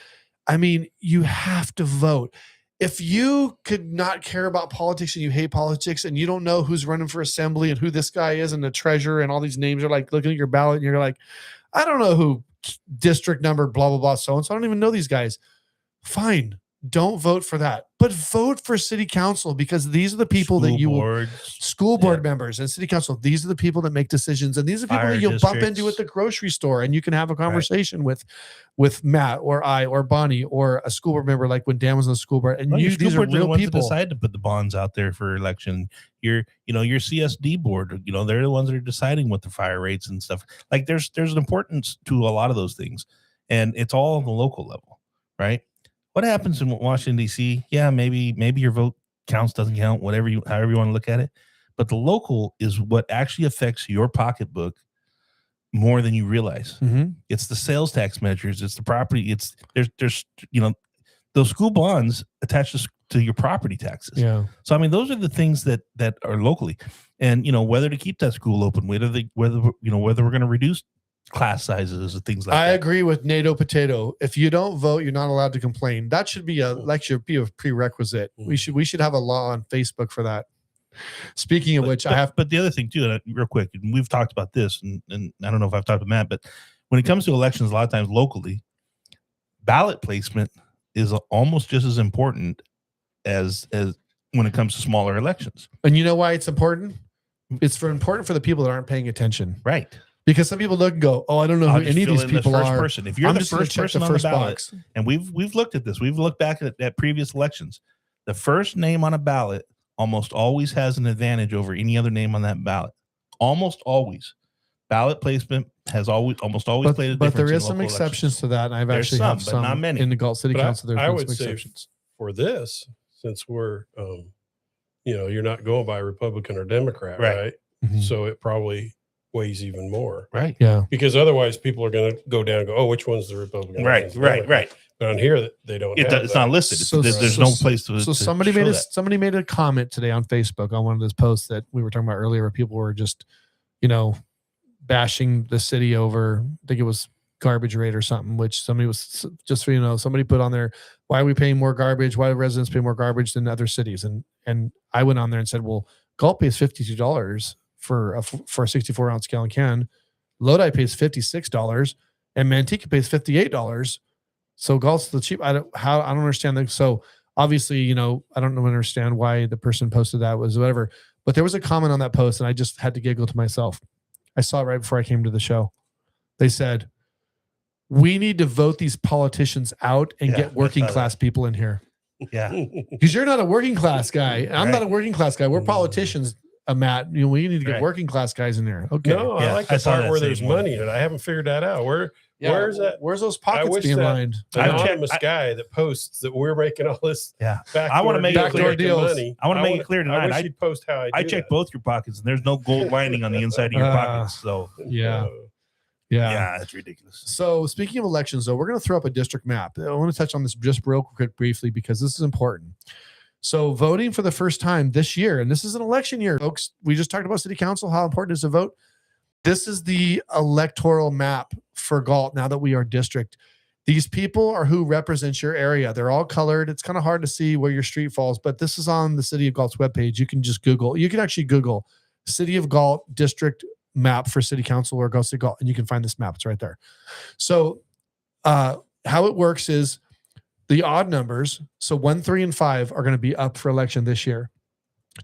I mean, you have to vote. If you could not care about politics and you hate politics and you don't know who's running for assembly and who this guy is and the treasurer and all these names are like looking at your ballot and you're like, I don't know who district number, blah, blah, blah, so-and-so. I don't even know these guys. Fine. Don't vote for that, but vote for city council because these are the people school board members and city council. These are the people that make decisions. And these are people that you'll bump into at the grocery store and you can have a conversation with Matt or I or Bonnie or a school board member. Like when Dan was on the school board and these are real people. Decide to put the bonds out there for election. Your CSD board, they're the ones that are deciding what the fire rates and stuff. Like there's an importance to a lot of those things and it's all on the local level, right? What happens in Washington, D.C.? Yeah, maybe your vote counts, doesn't count, however you want to look at it. But the local is what actually affects your pocketbook more than you realize. Mm-hmm. It's the sales tax measures. It's the property. There's those school bonds attached to your property taxes. Yeah. So I mean, those are the things that are locally, and whether to keep that school open, whether we're going to reduce class sizes and things like I that. agree with NATO Potato. If you don't vote, you're not allowed to complain. That should be a prerequisite. We should have a law on Facebook for that. Speaking of which, but the other thing too, real quick, and we've talked about this, and I don't know if I've talked to Matt, but when it comes to elections, a lot of times locally, ballot placement is almost just as important as when it comes to smaller elections. And you know why it's important? It's important for the people that aren't paying attention. Right. Because some people look and go, oh, I don't know who any of these people are. Person. If you're the first person on the ballot, and we've looked at this, we've looked back at previous elections, the first name on a ballot almost always has an advantage over any other name on that ballot. Almost always. Ballot placement has almost always played a difference. But there is some exceptions to that, and I've actually had some, not many. In the Galt City Council. There's I would some say exceptions. For this, since we're, you're not going by Republican or Democrat, right? Mm-hmm. So it probably weighs even more, right? Yeah, because otherwise people are going to go down and go, oh, which one's the Republican? Right. But on here, they don't. It's not listed. There's no place to. So somebody made a comment today on Facebook on one of those posts that we were talking about earlier, where people were just, bashing the city over. I think it was garbage rate or something. Which somebody was just somebody put on there. Why are we paying more garbage? Why do residents pay more garbage than other cities? And I went on there and said, well, Galt pays $52 for a 64-ounce gallon can. Lodi pays $56, and Manteca pays $58. So Galt's the cheap. I don't understand that. So obviously, I don't understand why the person posted that was whatever. But there was a comment on that post, and I just had to giggle to myself. I saw it right before I came to the show. They said, we need to vote these politicians out and get working class people in here. Yeah. Because you're not a working class guy. I'm not a working class guy. We're politicians, Matt. We need to get working class guys in there. Okay. No, I like the part where there's money in it. I haven't figured that out. Where's that? Where's those pockets being lined? The anonymous guy that posts that we're making all this. Yeah. I want to make backdoor deals. Money. I want to make it clear tonight. I wish you'd post how I checked both your pockets, and there's no gold lining on the inside of your pockets. So yeah, it's ridiculous. So speaking of elections, though, we're going to throw up a district map. I want to touch on this just real quick, briefly, because this is important. So voting for the first time this year, and this is an election year, folks. We just talked about city council, how important it is to vote. This is the electoral map for Galt now that we are district. These people are who represents your area. They're all colored. It's kind of hard to see where your street falls, but this is on the City of Galt's webpage. You can just Google. You can actually Google City of Galt district map for city council or Galt City Galt, and you can find this map. It's right there. So how it works is the odd numbers, so 1, 3, and 5 are going to be up for election this year.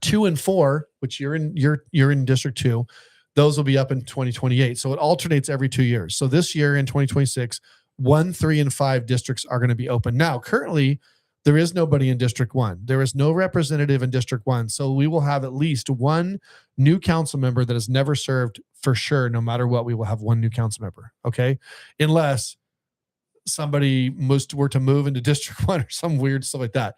2 and 4, which you're in District 2, those will be up in 2028. So it alternates every 2 years. So this year in 2026, 1, 3, and 5 districts are going to be open. Now, currently, there is nobody in District 1. There is no representative in District 1. So we will have at least one new council member that has never served for sure. No matter what, we will have one new council member. Okay. Unless somebody were to move into District 1 or some weird stuff like that.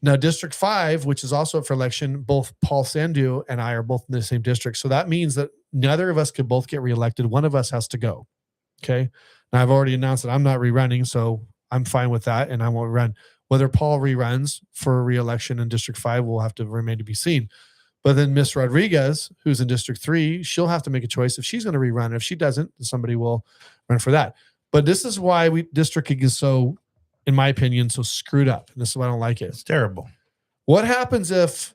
Now, District 5, which is also up for election, both Paul Sandu and I are both in the same district. So that means that neither of us could both get reelected. One of us has to go. Okay. Now, I've already announced that I'm not rerunning, so I'm fine with that, and I won't run. Whether Paul reruns for re-election in District 5 will have to remain to be seen. But then Miss Rodriguez, who's in District 3, she'll have to make a choice if she's going to rerun. If she doesn't, somebody will run for that. But this is why districting is so, in my opinion, so screwed up. And this is why I don't like it. It's terrible. What happens if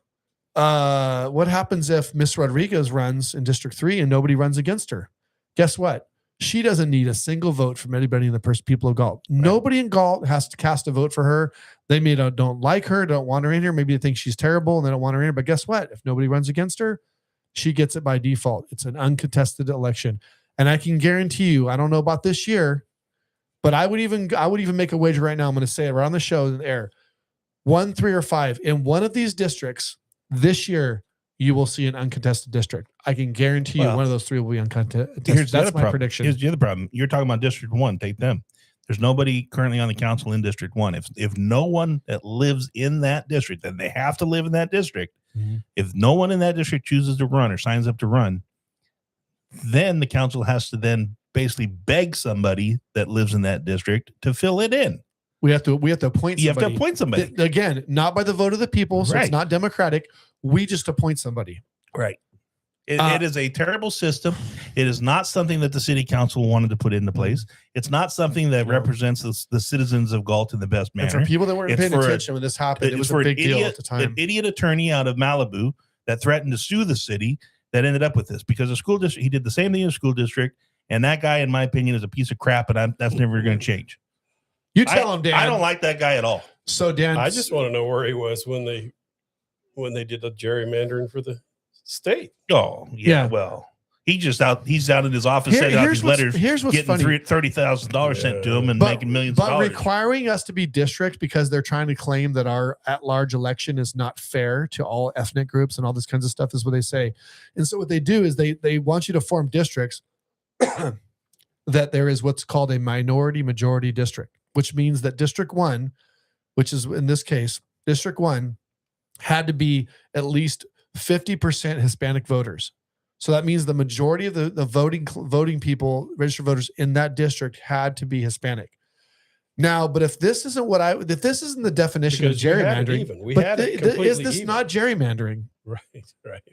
Miss Rodriguez runs in District 3 and nobody runs against her? Guess what? She doesn't need a single vote from anybody in the people of Galt. Right. Nobody in Galt has to cast a vote for her. They don't like her, don't want her in here. Maybe they think she's terrible and they don't want her in here. But guess what? If nobody runs against her, she gets it by default. It's an uncontested election. And I can guarantee you, I don't know about this year, but I would even make a wager right now. I'm going to say it right on the show in the air. 1, 3, or 5 in one of these districts this year, you will see an uncontested district. I can guarantee you one of those 3 will be uncontested. That's my prediction. Here's the other problem. You're talking about District 1. Take them. There's nobody currently on the council in District 1. If no one that lives in that district, then they have to live in that district. Mm-hmm. If no one in that district chooses to run or signs up to run, then the council has to then basically beg somebody that lives in that district to fill it in. We have to appoint somebody. You have to appoint somebody. Again, not by the vote of the people, so it's not democratic. We just appoint somebody. Right. It is a terrible system. It is not something that the city council wanted to put into place. It's not something that represents the citizens of Galt in the best manner. And for people that weren't paying attention when this happened, it was a big deal at the time. An idiot attorney out of Malibu that threatened to sue the city that ended up with this because the school district, he did the same thing in the school district. And that guy, in my opinion, is a piece of crap, and that's never going to change. You tell him, Dan. I don't like that guy at all. So, Dan, I just want to know where he was when they did the gerrymandering for the state. Oh, yeah. Well, he's out in his office sending out these letters. Here's what's getting funny. $30,000 sent to him and making millions of dollars. But requiring us to be district because they're trying to claim that our at-large election is not fair to all ethnic groups and all this kinds of stuff is what they say. And so what they do is they want you to form districts that there is what's called a minority majority district, which means that District 1, which is in this case, District 1 had to be at least 50% Hispanic voters. So that means the majority of the voting people, registered voters in that district had to be Hispanic. Now, but if this isn't if this isn't the definition of gerrymandering, is this not gerrymandering? Right.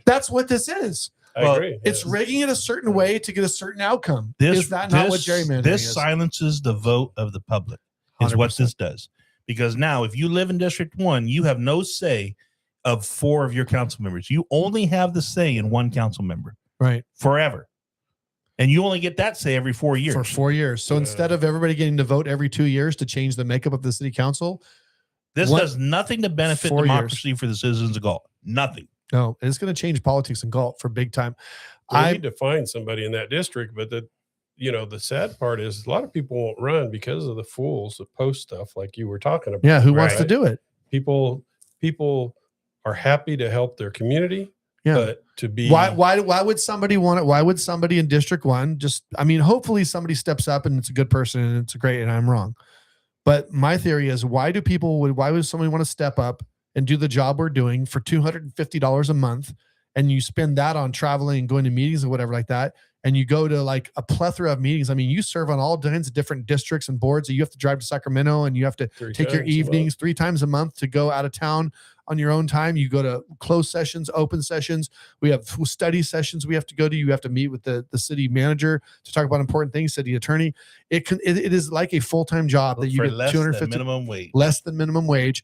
That's what this is. I agree. It's rigging it a certain way to get a certain outcome. Is that not what gerrymandering is? This silences the vote of the public is 100%. What this does. Because now if you live in District 1, you have no say of 4 of your council members. You only have the say in 1 council member. Right. Forever. And you only get that say every 4 years. For 4 years. So instead of everybody getting to vote every 2 years to change the makeup of the city council, this does nothing to benefit democracy for the citizens of Galt. Nothing. No, it's going to change politics in Galt for big time. I need to find somebody in that district, but the sad part is a lot of people won't run because of the fools that post stuff like you were talking about. Yeah, who wants to do it? People are happy to help their community. Yeah. But to be why would somebody want it? Why would somebody in District 1 hopefully somebody steps up and it's a good person and it's great and I'm wrong. But my theory is why would somebody want to step up and do the job we're doing for $250 a month and you spend that on traveling and going to meetings or whatever like that, and you go to like a plethora of meetings. I mean, you serve on all kinds of different districts and boards. So you have to drive to Sacramento and you have to take your evenings 3 times a month to go out of town on your own time. You go to closed sessions, open sessions. We have study sessions we have to go to. You have to meet with the city manager to talk about important things, city attorney. It is like a full-time job that you get $250 less than minimum wage.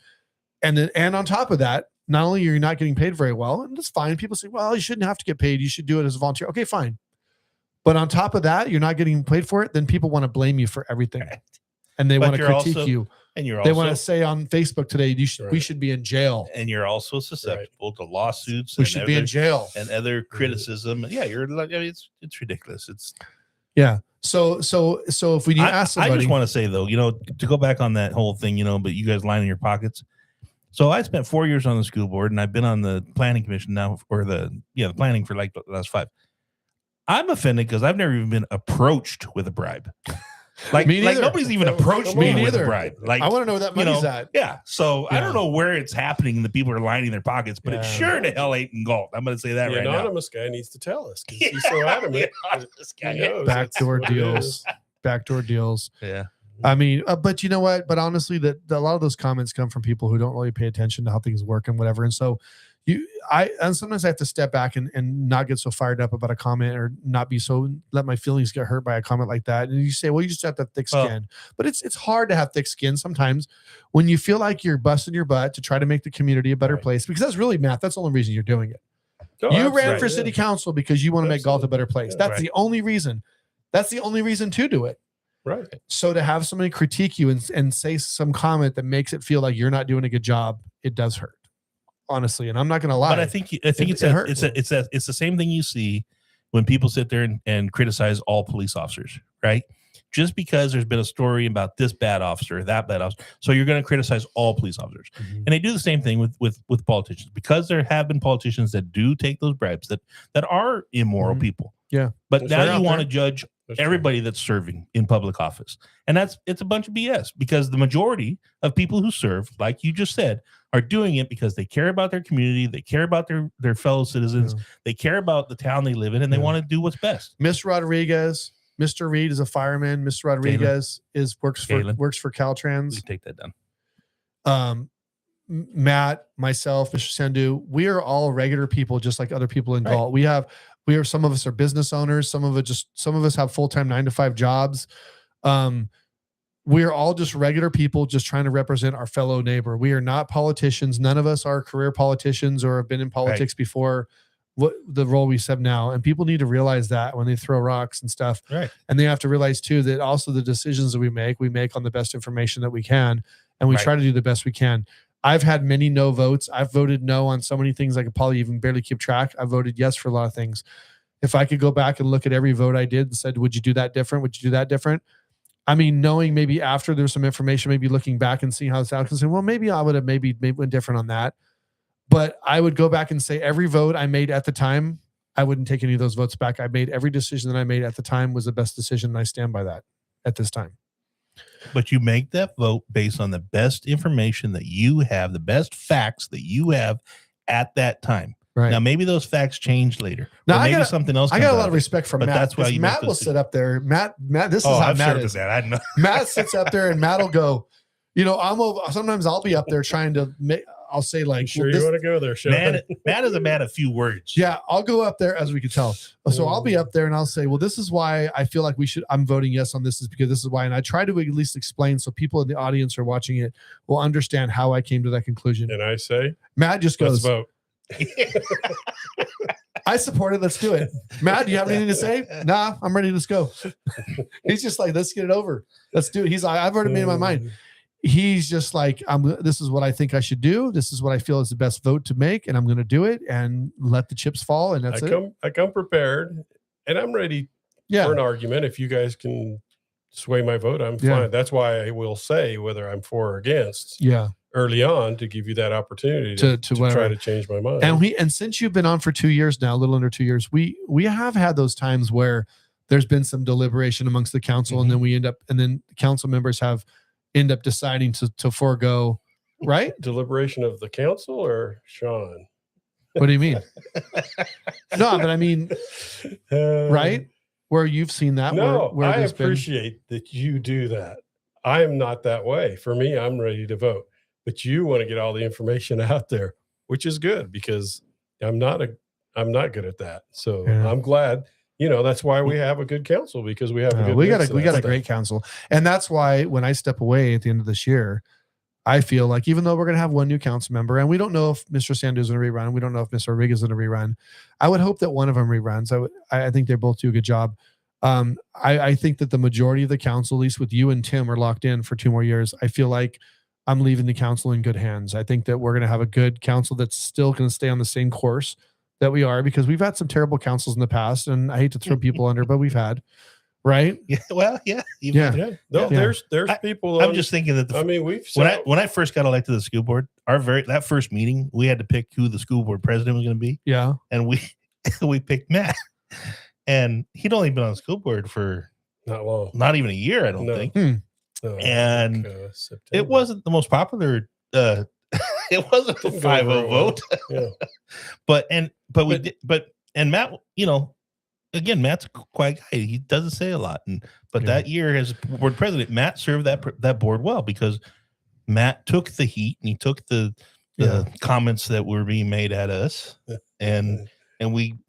And on top of that, not only are you not getting paid very well, and that's fine. People say, well, you shouldn't have to get paid. You should do it as a volunteer. Okay, fine. But on top of that, you're not getting paid for it. Then people want to blame you for everything. And they want to critique you. And they want to say on Facebook today, we should be in jail. And you're also susceptible to lawsuits. We should be in jail. And other criticism. Yeah, it's ridiculous. So if we ask somebody, I just want to say though, to go back on that whole thing, but you guys lining your pockets. So I spent 4 years on the school board and I've been on the planning commission now the planning for like the last 5. I'm offended because I've never even been approached with a bribe. Like nobody's even approached me with a bribe. Like I want to know where that money's at. Yeah. So I don't know where it's happening and the people are lining their pockets, but it sure to hell ain't in Galt. I'm going to say that right now. The anonymous guy needs to tell us because he's so adamant. Backdoor deals. Yeah. I mean, but you know what? But honestly, that a lot of those comments come from people who don't really pay attention to how things work and whatever. And so sometimes I have to step back and not get so fired up about a comment or not be so let my feelings get hurt by a comment like that. And you say, well, you just have that thick skin, but it's hard to have thick skin sometimes when you feel like you're busting your butt to try to make the community a better place, because that's really, Matt, that's the only reason you're doing it. You ran for city council because you want to make Galt a better place. That's the only reason. That's the only reason to do it. Right. So to have somebody critique you and say some comment that makes it feel like you're not doing a good job, it does hurt, honestly. And I'm not going to lie. But I think it's the same thing you see when people sit there and criticize all police officers, right? Just because there's been a story about this bad officer, that bad officer, so you're going to criticize all police officers. Mm-hmm. And they do the same thing with politicians, because there have been politicians that do take those bribes that are immoral people. Yeah. But now you want to judge everybody that's serving in public office. And it's a bunch of BS, because the majority of people who serve, like you just said, are doing it because they care about their community. They care about their fellow citizens. Yeah. They care about the town they live in, and they want to do what's best. Mr. Reed is a fireman. Mr. Rodriguez works for Caltrans. We take that down. Matt, myself, Mr. Sandhu, we are all regular people, just like other people in Galt. We are, some of us are business owners. Some of us have full-time 9-to-5 jobs. We are all just regular people just trying to represent our fellow neighbor. We are not politicians. None of us are career politicians or have been in politics before what the role we have now. And people need to realize that when they throw rocks and stuff. Right. And they have to realize too, that also the decisions that we make on the best information that we can. And we try to do the best we can. I've had many no votes. I've voted no on so many things I could probably even barely keep track. I voted yes for a lot of things. If I could go back and look at every vote I did and said, would you do that different? Would you do that different? I mean, knowing maybe after there's some information, maybe looking back and seeing how it's out and saying, well, maybe I would have maybe went different on that. But I would go back and say every vote I made at the time, I wouldn't take any of those votes back. I made every decision that I made at the time was the best decision. And I stand by that at this time. But you make that vote based on the best information that you have, the best facts that you have at that time. Right. Now, maybe those facts change later. Now, maybe something else. I got a lot of respect for but Matt. That's why Matt will sit up there. Matt, this is how Matt is. That. I know. Matt sits up there and Matt will go, sometimes I'll be up there trying to make, I'll say like, you want to go there, Sean? Matt is a man of few words. Yeah, I'll go up there, as we can tell. So I'll be up there and I'll say, well, this is why I feel like I'm voting yes on this, is because this is why. And I try to at least explain so people in the audience who are watching it will understand how I came to that conclusion. And I say, Matt just goes, let's vote. I support it. Let's do it. Matt, do you have anything to say? Nah, I'm ready. Let's go. He's just like, let's get it over. Let's do it. I've already made up my mind. He's just like, this is what I think I should do. This is what I feel is the best vote to make. And I'm going to do it and let the chips fall. And that's it. I come prepared and I'm ready for an argument. If you guys can sway my vote, I'm fine. That's why I will say whether I'm for or against. Yeah. Early on to give you that opportunity to try to change my mind. And since you've been on for 2 years now, a little under 2 years, we have had those times where there's been some deliberation amongst the council, and then council members end up deciding to forego, right? Deliberation of the council or Sean? What do you mean? No, but I mean, right? Where you've seen that. No, where I appreciate that you do that. I am not that way. For me, I'm ready to vote. But you want to get all the information out there, which is good because I'm not good at that. So I'm glad, that's why we have a good council, because we have we got a great council. And that's why when I step away at the end of this year, I feel like even though we're going to have one new council member, and we don't know if Mr. Sandhu is going to rerun, we don't know if Mr. Rodriguez is going to rerun. I would hope that one of them reruns. I think they both do a good job. I think that the majority of the council, at least with you and Tim, are locked in for 2 more years. I feel like I'm leaving the council in good hands. I think that we're going to have a good council that's still going to stay on the same course that we are, because we've had some terrible councils in the past, and I hate to throw people under, but we've had, right? Yeah. Well, yeah. No, there's people. I'm just thinking that when I first got elected to the school board, that first meeting, we had to pick who the school board president was going to be. Yeah. And we picked Matt, and he'd only been on the school board for not long, not even a year, I don't think. And it wasn't the most popular. It wasn't the 5-0 vote. But Matt, again, Matt's a quiet guy. He doesn't say a lot. But that year as board president, Matt served that board well, because Matt took the heat and he took the comments that were being made at us, and we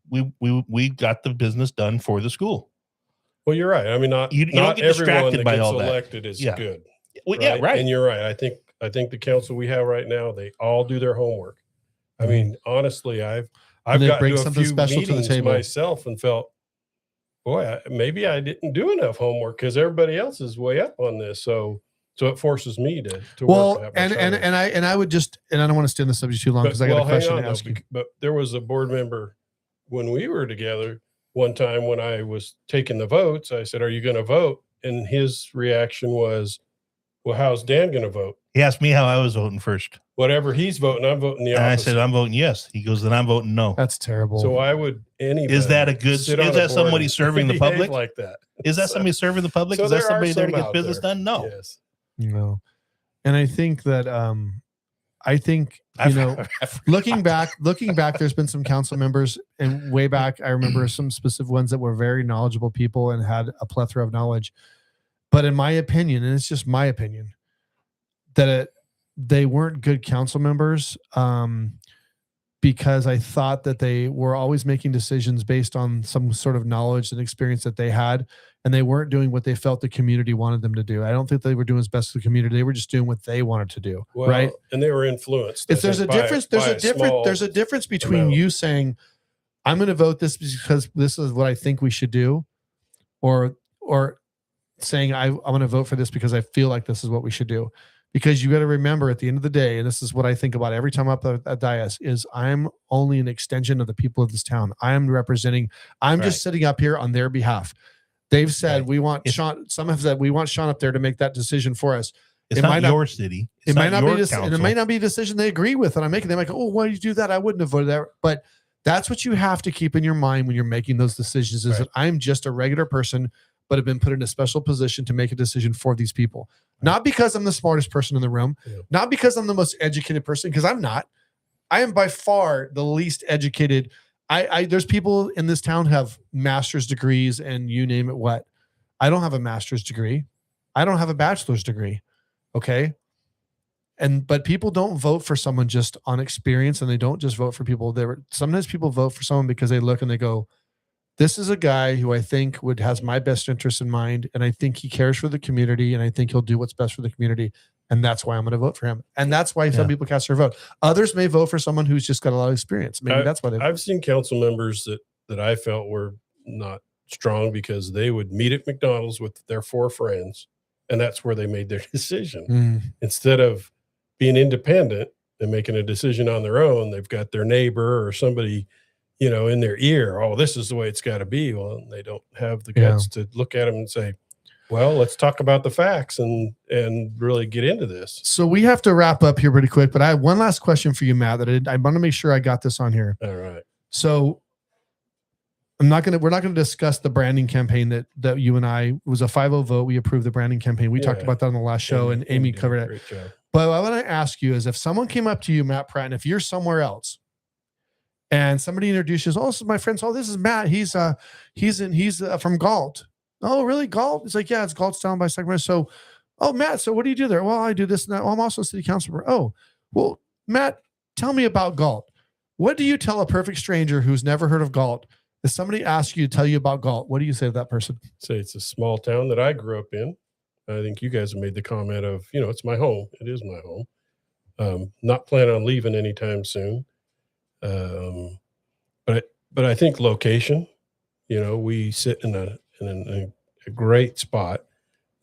got the business done for the school. Well, you're right. I mean, not everyone that gets elected is good. Well, yeah, right. And you're right. I think the council we have right now, they all do their homework. I mean, honestly, I've got to a few special meetings to the table myself and felt, boy, maybe I didn't do enough homework because everybody else is way up on this. So it forces me to work. And I would just, and I don't want to stay on the subject too long because I got a question to ask you. But there was a board member when we were together one time when I was taking the votes. I said, "Are you going to vote?" And his reaction was, "Well, how's Dan going to vote?" He asked me how I was voting first. Whatever he's voting, I'm voting the opposite. And I said, "I'm voting yes." He goes, "Then I'm voting no." That's terrible. So why would anybody? Is that a good? Is that somebody serving the public like that? Is that somebody serving the public? Is that somebody there to get business done? No. Yes. No. And I think that looking back, there's been some council members, and way back, I remember some specific ones that were very knowledgeable people and had a plethora of knowledge. But in my opinion, and it's just my opinion, that they weren't good council members because I thought that they were always making decisions based on some sort of knowledge and experience that they had, and they weren't doing what they felt the community wanted them to do. I don't think they were doing as best for the community. They were just doing what they wanted to do, right? And they were influenced. There's a difference between you saying, I'm going to vote this because this is what I think we should do, or saying I want to vote for this because I feel like this is what we should do. Because you got to remember at the end of the day, and this is what I think about every time I'm up at dais, is I'm only an extension of the people of this town. I'm just sitting up here on their behalf. They've said we want Sean. Some have said we want Sean up there to make that decision for us. It might not be your city. It might not be it might not be a decision they agree with, and I'm making. They're like, oh, why did you do that? I wouldn't have voted that. But that's what you have to keep in your mind when you're making those decisions. Is that I'm just a regular person, but have been put in a special position to make a decision for these people. Not because I'm the smartest person in the room, not because I'm the most educated person, because I'm not. I am by far the least educated. There's people in this town have master's degrees and you name it what. I don't have a master's degree. I don't have a bachelor's degree. Okay. But people don't vote for someone just on experience, and they don't just vote for people. Sometimes people vote for someone because they look and they go, this is a guy who I think has my best interest in mind, and I think he cares for the community, and I think he'll do what's best for the community, and that's why I'm going to vote for him. And that's why some people cast their vote. Others may vote for someone who's just got a lot of experience. Maybe that's what I've seen council members that I felt were not strong because they would meet at McDonald's with their 4 friends, and that's where they made their decision. Instead of being independent and making a decision on their own, they've got their neighbor or somebody in their ear, oh, this is the way it's got to be. Well, they don't have the guts to look at them and say, well, let's talk about the facts and really get into this. So we have to wrap up here pretty quick, but I have one last question for you, Matt, that I want to make sure I got this on here. All right. So we're not going to discuss the branding campaign that you and I, it was a 5-0 vote. We approved the branding campaign. We talked about that on the last show, and Amy covered it. Great job. But what I want to ask you is, if someone came up to you, Matt Pratton, if you're somewhere else, and somebody introduces, oh, this is my friend. Oh, this is Matt. He's from Galt. Oh, really? Galt? It's like, yeah, it's Galt's down by Sacramento. So, oh, Matt, so what do you do there? Well, I do this and that. Well, I'm also a city councilman. Oh, well, Matt, tell me about Galt. What do you tell a perfect stranger who's never heard of Galt? If somebody asks you to tell you about Galt, what do you say to that person? Say it's a small town that I grew up in. I think you guys have made the comment of, it's my home. It is my home. Not planning on leaving anytime soon. But I think location, we sit in a great spot.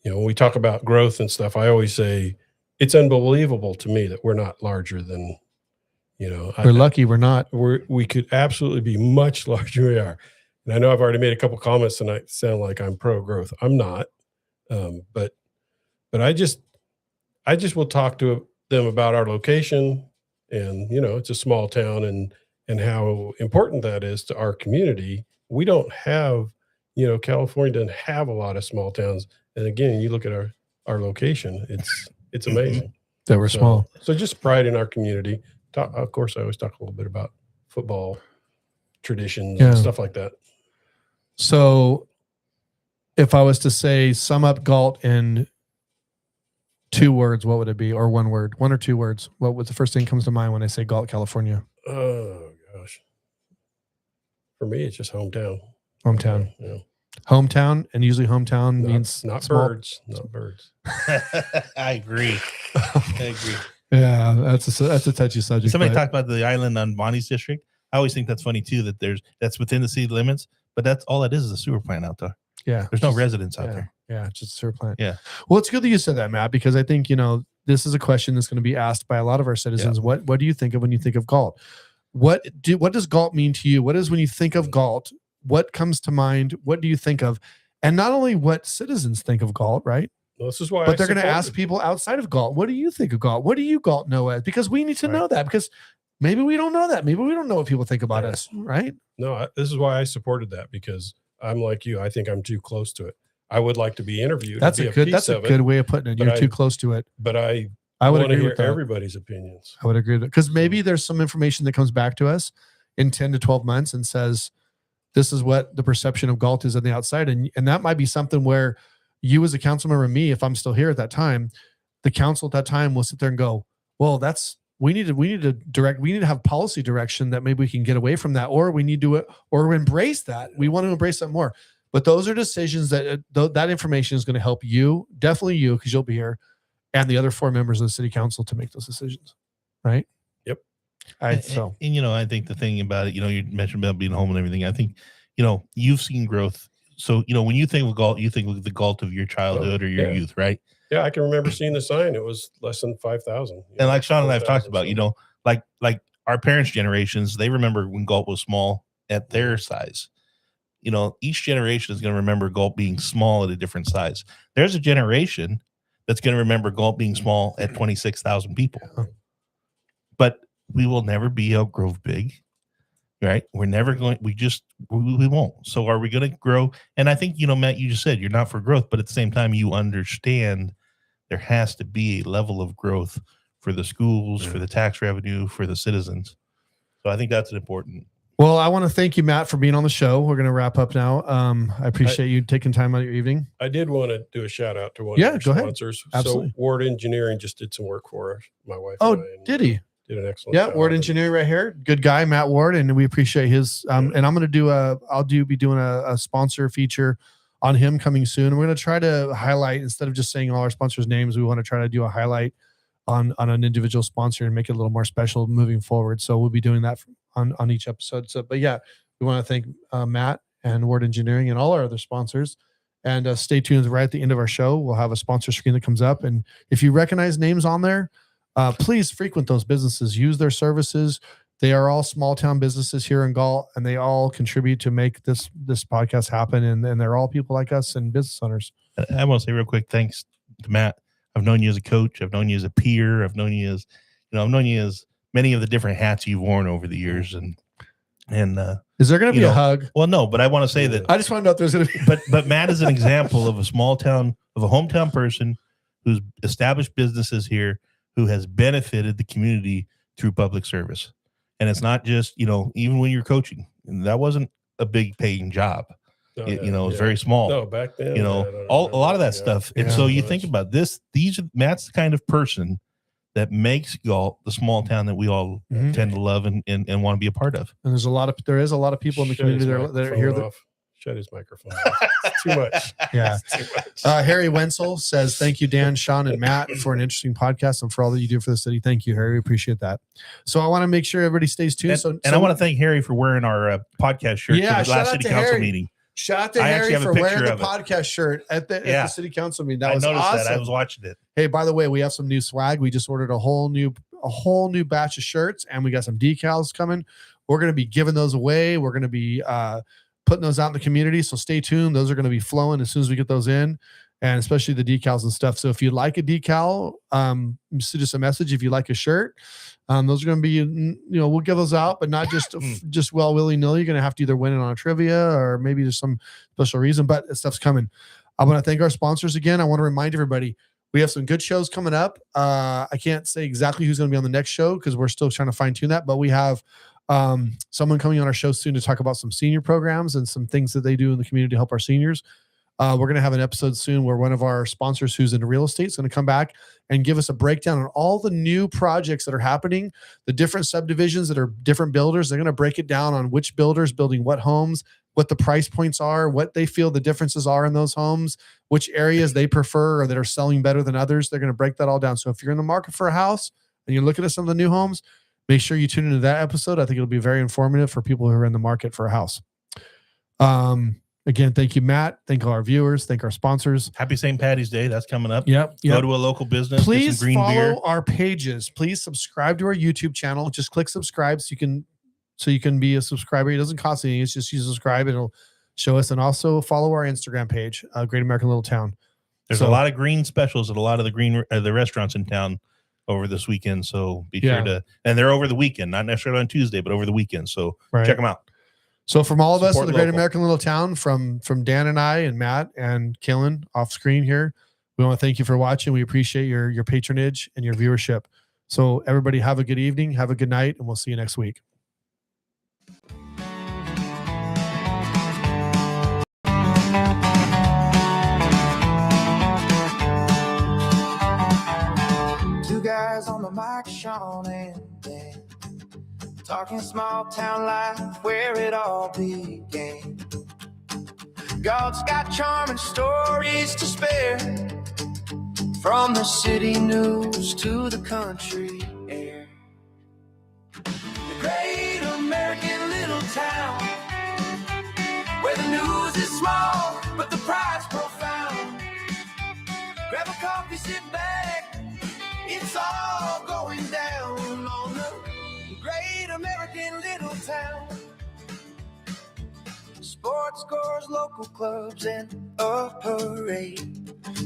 When we talk about growth and stuff, I always say it's unbelievable to me that we're not larger than, we're lucky we're not. We could absolutely be much larger than we are. And I know I've already made a couple comments tonight, sound like I'm pro growth. I'm not. But I just will talk to them about our location, and, it's a small town, and how important that is to our community. We don't have, California doesn't have a lot of small towns. And again, you look at our location, it's amazing that we're small. So just pride in our community. Of course, I always talk a little bit about football traditions and stuff like that. So if I was to say, sum up Galt in 2 words, what would it be? Or 1 word, 1 or 2 words? What was the first thing that comes to mind when I say Galt, California? Oh gosh. For me, it's just hometown. Hometown. Yeah. Hometown, and usually hometown means not small. birds. Not birds. I agree. Yeah, that's a touchy subject. Somebody talked about the island on Bonnie's district. I always think that's funny too, that that's within the city limits, but that's all it is a sewer plant out there. Yeah. There's no residents out there. Yeah, just a sewer plant. Yeah. Well, it's good that you said that, Matt, because I think, this is a question that's going to be asked by a lot of our citizens. Yeah. What do you think of when you think of Galt? What does Galt mean to you? What is, when you think of Galt, what comes to mind? What do you think of? And not only what citizens think of Galt, right? Well, this is why. But they're going to ask people outside of Galt, what do you think of Galt? What do you Galt know as? Because we need to know that, because maybe we don't know that. Maybe we don't know what people think about us, right? No, this is why I supported that, because I'm like you. I think I'm too close to it. I would like to be interviewed. That's a good way of putting it. You're too close to it. But I would want to agree hear with that. everybody's opinions. I would agree with it, because maybe there's some information that comes back to us in 10 to 12 months and says, this is what the perception of Galt is on the outside. And that might be something where you as a council member and me, if I'm still here at that time, the council at that time will sit there and go, well, we need to have policy direction that maybe we can get away from that, or we need to embrace that. We want to embrace that more. But those are decisions that information is going to help you, definitely you, because you'll be here, and the other 4 members of the city council to make those decisions. Right? Yep. I think the thing about it, you mentioned about being home and everything. I think, you've seen growth. So, when you think of Galt, you think of the Galt of your childhood or your youth, right? Yeah, I can remember seeing the sign. It was less than 5,000. And like Sean and I have talked about, like our parents' generations, they remember when Galt was small at their size. Each generation is going to remember Galt being small at a different size. There's a generation that's going to remember Galt being small at 26,000 people. But we will never be Elk Grove big, right? We're never going, we won't. So are we going to grow? And I think, Matt, you just said you're not for growth, but at the same time, you understand there has to be a level of growth for the schools, for the tax revenue, for the citizens. So I think that's an important. Well, I want to thank you, Matt, for being on the show. We're going to wrap up now. I appreciate you taking time out of your evening. I did want to do a shout out to one of our sponsors. Absolutely. So Ward Engineering just did some work for us, my wife. Oh, did he? Did an excellent job. Ward Engineering right here. Good guy, Matt Ward, and we appreciate his. And I'm going to be doing a sponsor feature on him coming soon. We're going to try to highlight, instead of just saying all our sponsors' names, we want to try to do a highlight on an individual sponsor and make it a little more special moving forward. So we'll be doing that on each episode. So, but yeah, we want to thank Matt and Ward Engineering and all our other sponsors. And stay tuned. Right at the end of our show, we'll have a sponsor screen that comes up. And if you recognize names on there, please frequent those businesses. Use their services. They are all small town businesses here in Galt, and they all contribute to make this podcast happen. And they're all people like us and business owners. I want to say real quick, thanks to Matt. I've known you as a coach. I've known you as a peer. I've known you as many of the different hats you've worn over the years. And is there going to be a hug? Well, no, but I want to say that I just want to know if there's going to be. But Matt is an example of a small town, of a hometown person who's established businesses here, who has benefited the community through public service. And it's not just, even when you're coaching, and that wasn't a big paying job. It was very small. No, back then, a lot of that stuff. And so you think about this, Matt's the kind of person that makes Galt the small town that we all tend to love and want to be a part of. And there is a lot of people in the community that are here. Shut his microphone off. It's too much. Yeah. Too much. Harry Wenzel says, thank you, Dan, Sean, and Matt, for an interesting podcast and for all that you do for the city. Thank you, Harry. We appreciate that. So I want to make sure everybody stays tuned. And I want to thank Harry for wearing our podcast shirt to the last city council meeting. Shout out to Harry for wearing the podcast shirt at the city council meeting. That was awesome. That. I was watching it. Hey, by the way, we have some new swag. We just ordered a whole new batch of shirts, and we got some decals coming. We're going to be giving those away. We're going to be putting those out in the community. So stay tuned. Those are going to be flowing as soon as we get those in, and especially the decals and stuff. So if you'd like a decal, send us a message. If you like a shirt, those are going to be, we'll give those out, but not just willy-nilly. You're going to have to either win it on a trivia or maybe there's some special reason, but stuff's coming. I want to thank our sponsors again. I want to remind everybody, we have some good shows coming up. I can't say exactly who's going to be on the next show because we're still trying to fine tune that, but we have someone coming on our show soon to talk about some senior programs and some things that they do in the community to help our seniors. We're going to have an episode soon where one of our sponsors who's into real estate is going to come back and give us a breakdown on all the new projects that are happening, the different subdivisions that are different builders. They're going to break it down on which builders building what homes, what the price points are, what they feel the differences are in those homes, which areas they prefer or that are selling better than others. They're going to break that all down. So if you're in the market for a house and you're looking at some of the new homes, make sure you tune into that episode. I think it'll be very informative for people who are in the market for a house. Again, thank you, Matt. Thank all our viewers. Thank our sponsors. Happy St. Patty's Day. That's coming up. Yep. Go to a local business. Please get some green follow beer. our pages. Please subscribe to our YouTube channel. Just click subscribe so you can be a subscriber. It doesn't cost anything. It's just you subscribe. It'll show us. And also follow our Instagram page, Great American Little Town. There's a lot of green specials at a lot of the restaurants in town over this weekend. So be sure to, and they're over the weekend, not necessarily on Tuesday, but over the weekend. So check them out. So from all of us Support in the Great local. American Little Town, from Dan and I and Matt and Killen off screen here, we want to thank you for watching. We appreciate your patronage and your viewership. So everybody have a good evening, have a good night, and we'll see you next week. Two guys guys on the mic, Sean and Dan, talking small town life where it all began. Galt's got charming stories to spare, from the city news to the country air. The great American little town, where the news is small but the pride's profound. Grab a coffee, sit back, it's all going down on the great American little town. Sports scores, local clubs, and a parade.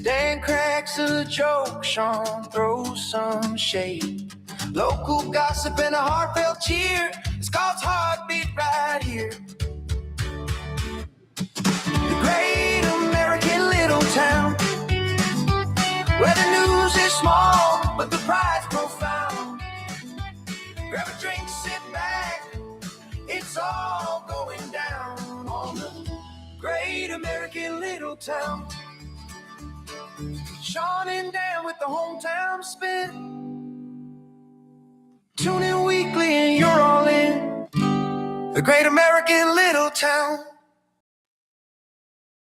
Dan cracks a joke, Sean throws some shade. Local gossip and a heartfelt cheer, it's Galt's heartbeat right here. The great American little town, where the news is small but the pride's profound. Grab a drink, sit back, it's all going down on the great American little town. Sean and Dan with the hometown spin. Tune in weekly and you're all in the great American little town.